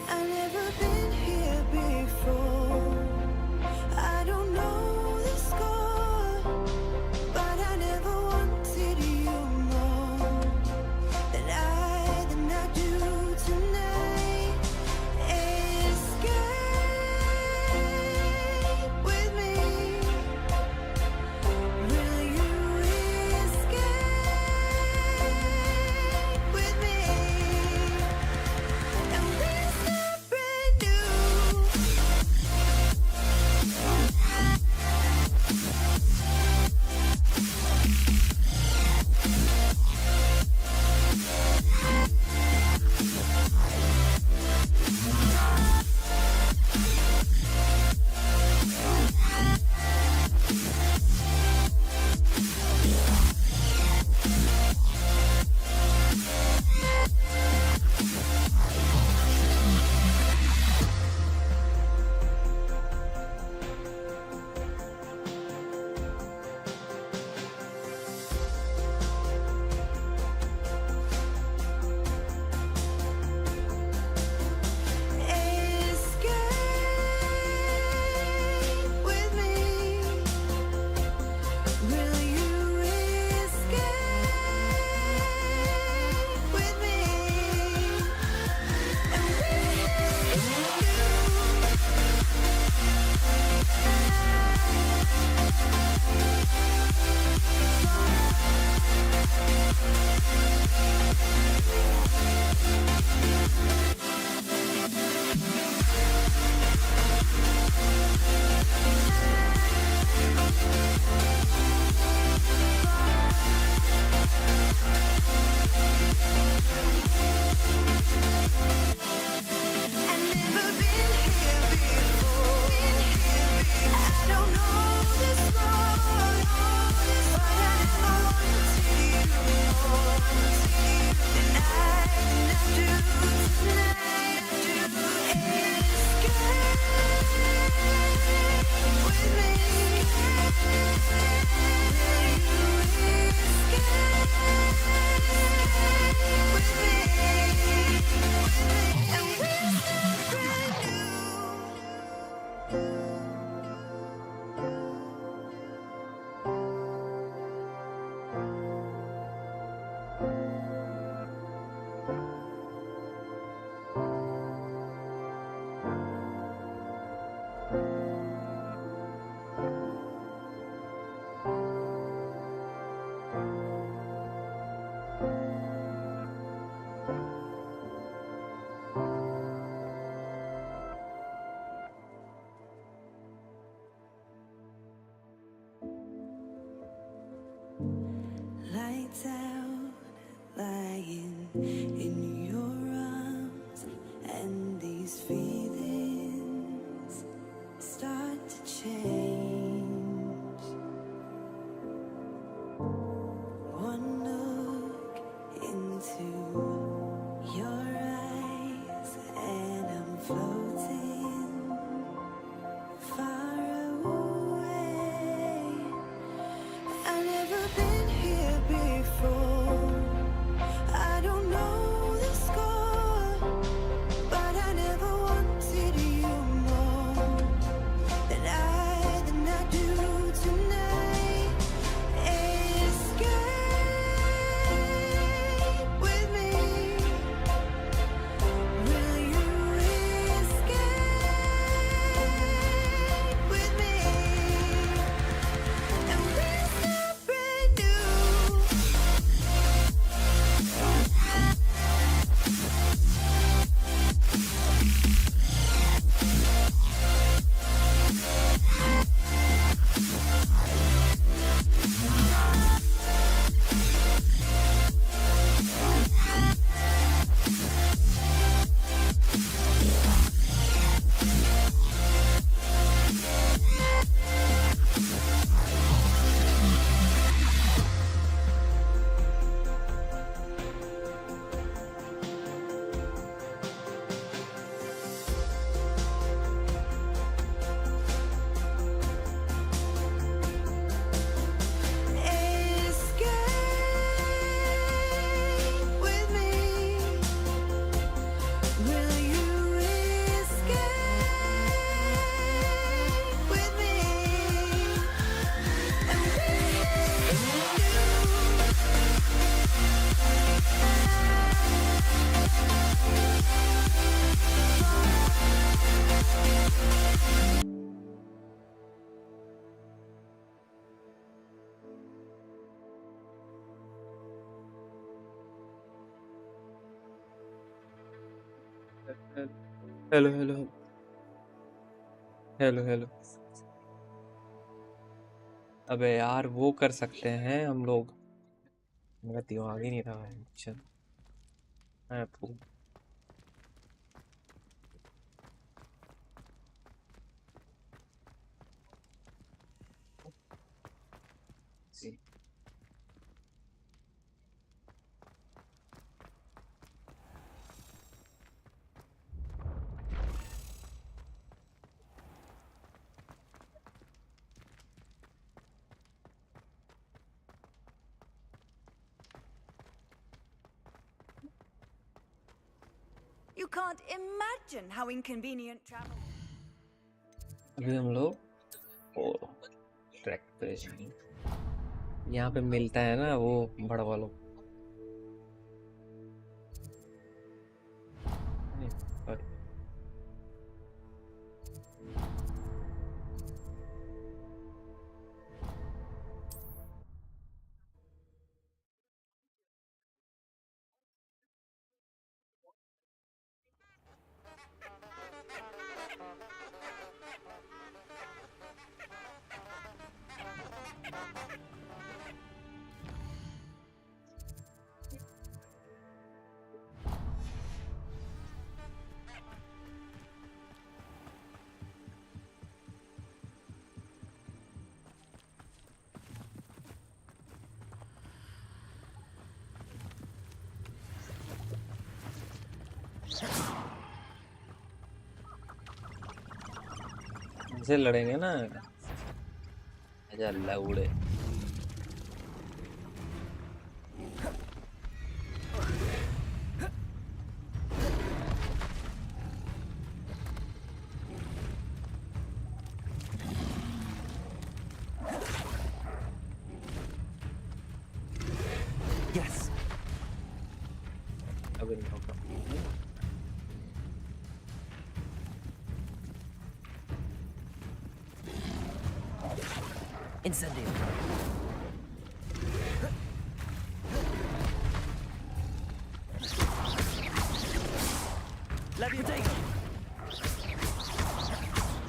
I've never been here before. I don't know the score, but I never wanted you more than I do tonight. Escape with me. Hello hello hello hello. अबे यार वो कर सकते हैं हम लोग, मेरा दिमाग ही नहीं रहा है। चल मैं आपको see. You can't imagine how inconvenient travel. अभी हम लोग ओ ट्रैक पे जाएंगे। यहाँ पे मिलता है ना वो बड़ा वालों। sorry. इनसे लड़ेंगे ना, आजा अल्लाह उड़े। Yes. अभी नहीं होगा। Incendio. Levioso.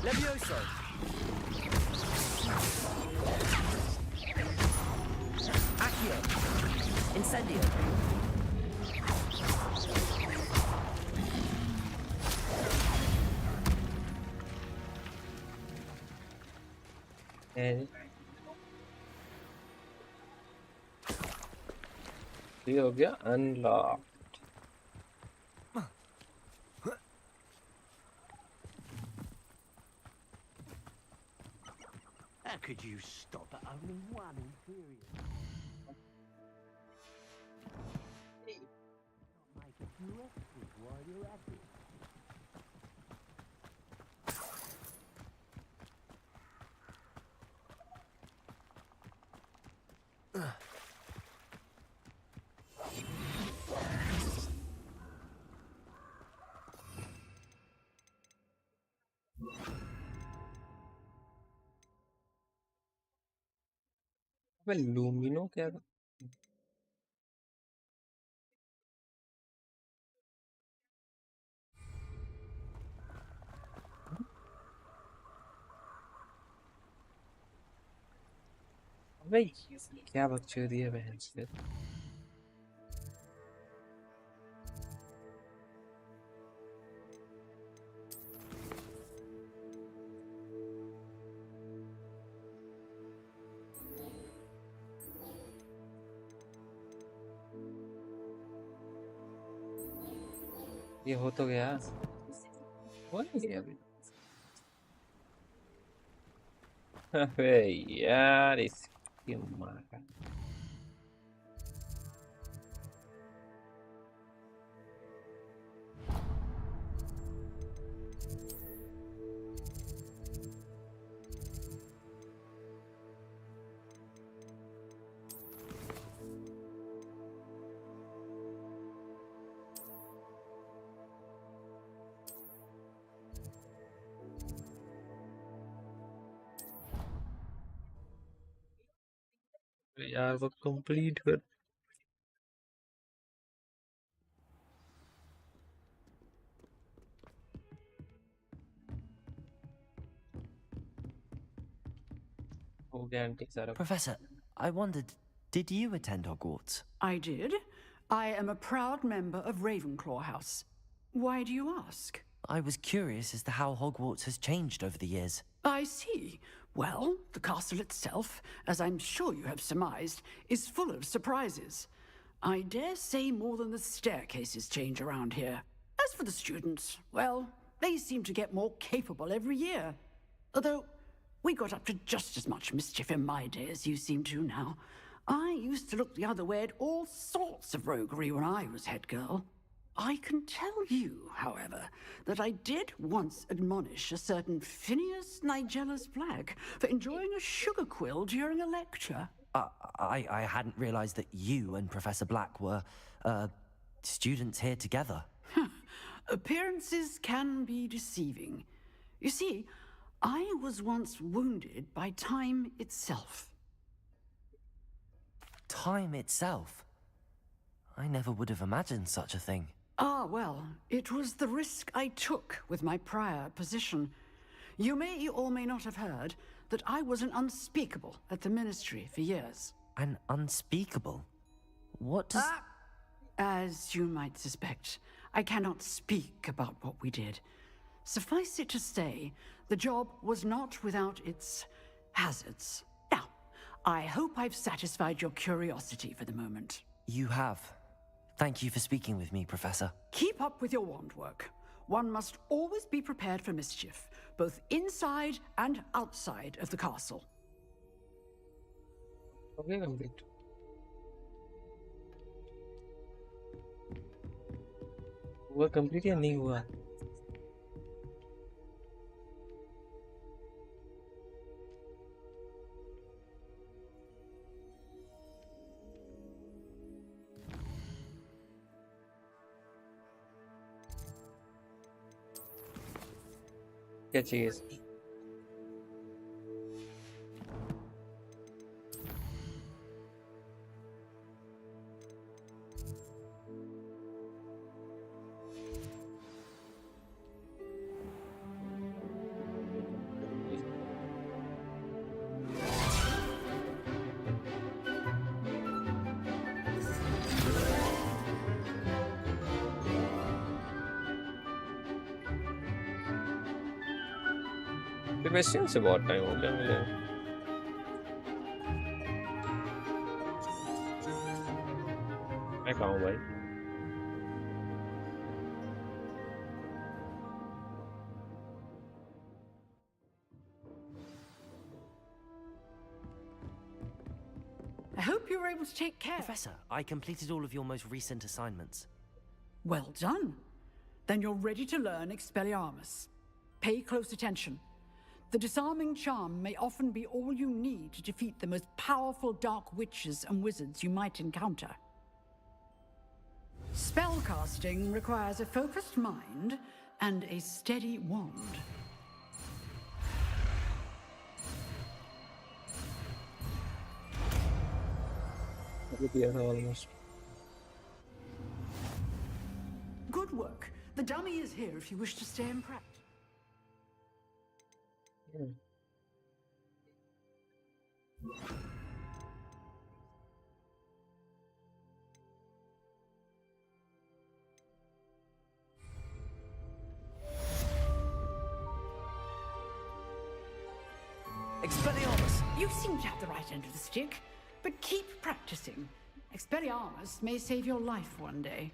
Levioso. Accio. Incendio. ये हो गया unlock. How could you stop at only one inferior? Make a few extras while you're at it. अबे लूमिनो क्या था? अबे क्या बकचोदी है बहन से। ये हो तो गया, हो नहीं गया अभी। अबे यार इसकी माँ का। यार वो कंप्लीट कर। हो गया आंटी सारा। Professor, I wondered, did you attend Hogwarts? I did. I am a proud member of Ravenclaw House. Why do you ask? I was curious as to how Hogwarts has changed over the years. I see. Well, the castle itself, as I'm sure you have surmised, is full of surprises. I dare say more than the staircases change around here. As for the students, well, they seem to get more capable every year. Although, we got up to just as much mischief in my day as you seem to now. I used to look the other way at all sorts of roguery when I was head girl. I can tell you, however, that I did once admonish a certain Phineas Nigellus Black for enjoying a sugar quill during a lecture. I hadn't realized that you and Professor Black were, students here together. Appearances can be deceiving. You see, I was once wounded by time itself. Time itself? I never would have imagined such a thing. Ah, well, it was the risk I took with my prior position. You may or may not have heard that I was an unspeakable at the Ministry for years. An unspeakable? What does... As you might suspect, I cannot speak about what we did. Suffice it to say, the job was not without its hazards. Now, I hope I've satisfied your curiosity for the moment. You have. Thank you for speaking with me, Professor. Keep up with your wand work. One must always be prepared for mischief, both inside and outside of the castle. Okay, complete. हुआ complete या नहीं हुआ? क्या चाहिए इसकी? Question से बहुत time हो गया मुझे। मैं कहाँ हूँ भाई? I hope you were able to take care. Professor, I completed all of your most recent assignments. Well done. Then you're ready to learn Expelliarmus. Pay close attention. The disarming charm may often be all you need to defeat the most powerful dark witches and wizards you might encounter. Spellcasting requires a focused mind and a steady wand. Almost. Good work. The dummy is here if you wish to stay and practice. Expelliarmus! You seem to have the right end of the stick, but keep practicing. Expelliarmus may save your life one day.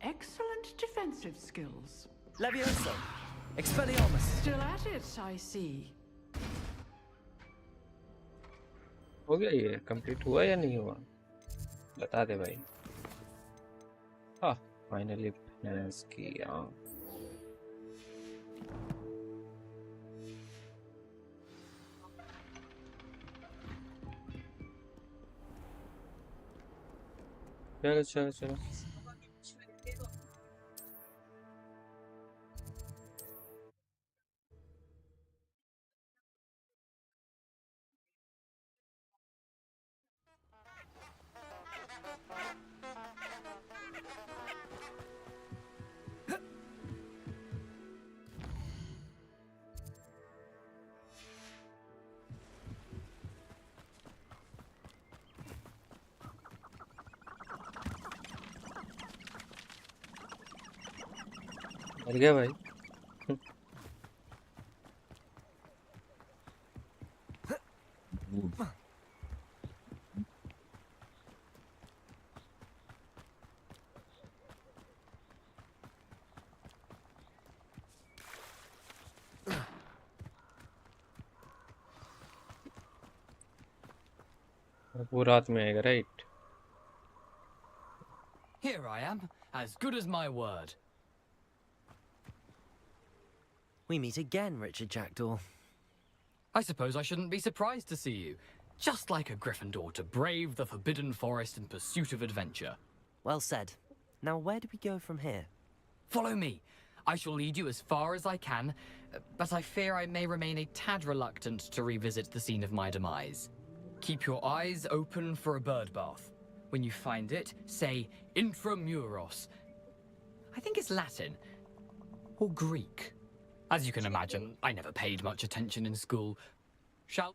Excellent defensive skills. Levioso! Expelliarmus! Still at it, I see. हो गया ये complete हुआ या नहीं हुआ? बता दे भाई। हाँ, फाइनली फिनिश किया। चलो चलो चलो। मर गया भाई। वो रात में आएगा, right? Here I am, as good as my word. We meet again, Richard Jackdaw. I suppose I shouldn't be surprised to see you. Just like a Gryffindor to brave the Forbidden Forest in pursuit of adventure. Well said. Now where do we go from here? Follow me. I shall lead you as far as I can, but I fear I may remain a tad reluctant to revisit the scene of my demise. Keep your eyes open for a bird bath. When you find it, say intramuros. I think it's Latin. Or Greek. As you can imagine, I never paid much attention in school. Shall...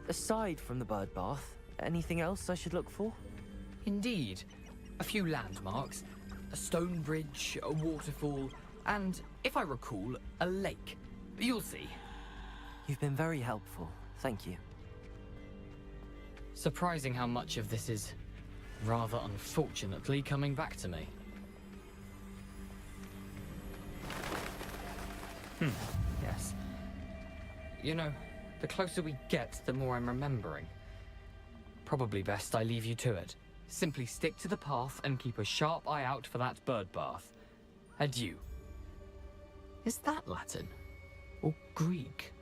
Aside from the bird bath, anything else I should look for? Indeed. A few landmarks. A stone bridge, a waterfall, and, if I recall, a lake. You'll see. You've been very helpful. Thank you. Surprising how much of this is, rather unfortunately, coming back to me. Yes. You know, the closer we get, the more I'm remembering. Probably best I leave you to it. Simply stick to the path and keep a sharp eye out for that bird bath. Adieu. Is that Latin? Or Greek?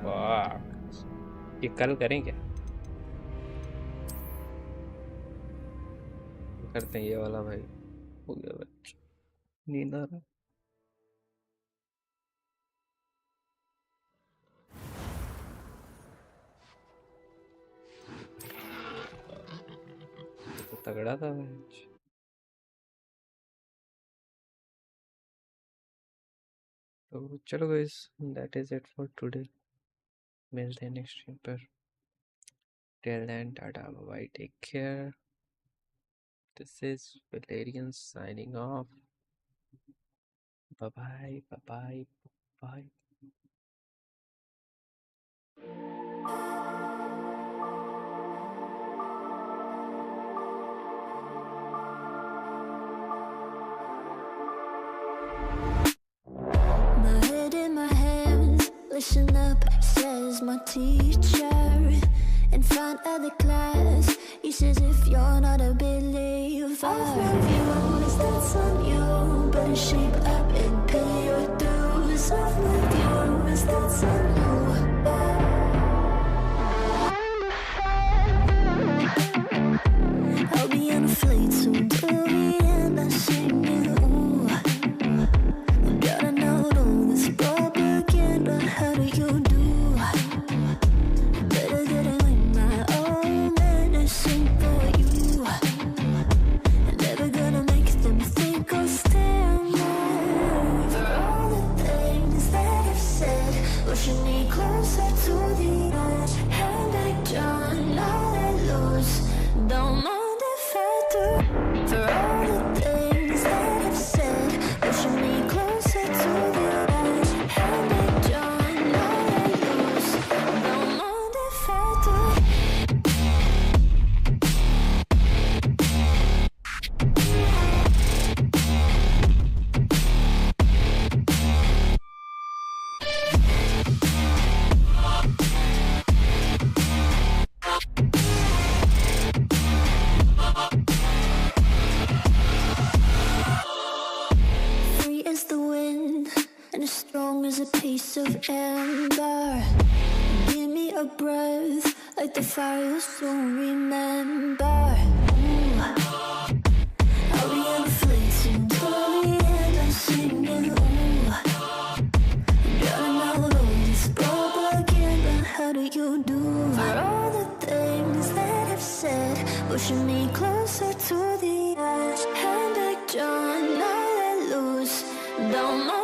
वाह, ये कल करें क्या? करते हैं ये वाला भाई। हो गया बच्चा, नींद आ रहा। तो तगड़ा था भाई। तो चलो guys, that is it for today. मिलते हैं नेक्स्ट स्ट्रीम पर। Till then, tata bye bye, take care. This is Valerian signing off. Bye bye, bye bye, bye. My head in my hands, listen up, says my teacher. In front of the class, he says if you're not a believer, I'll love you, always that's on you. Better shape up and pay your dues. I'll love you. promise that's on you. I'll be on a flight soon to the end. I sing you. Gotta know all this propaganda. How do you do? Better get it in my own medicine for you. Never gonna make them think I'll stand there. For all the things that I've said, pushing me closer to the edge. Hand I John, all I lose. Don't mind if I do. For all the things that I've said, pushing me closer to the edge. Hand I John, all I lose. Don't mind if I do. 3 is the wind, and as strong as a piece of amber. Give me a breath, like the fire you'll soon remember. Ooh. I'll be on a flight soon to the end. I'm singing, ooh. Gotta know all this propaganda. How do you do? For all the things that I've said, pushing me closer to the edge. Hand I John, all I lose. Don't know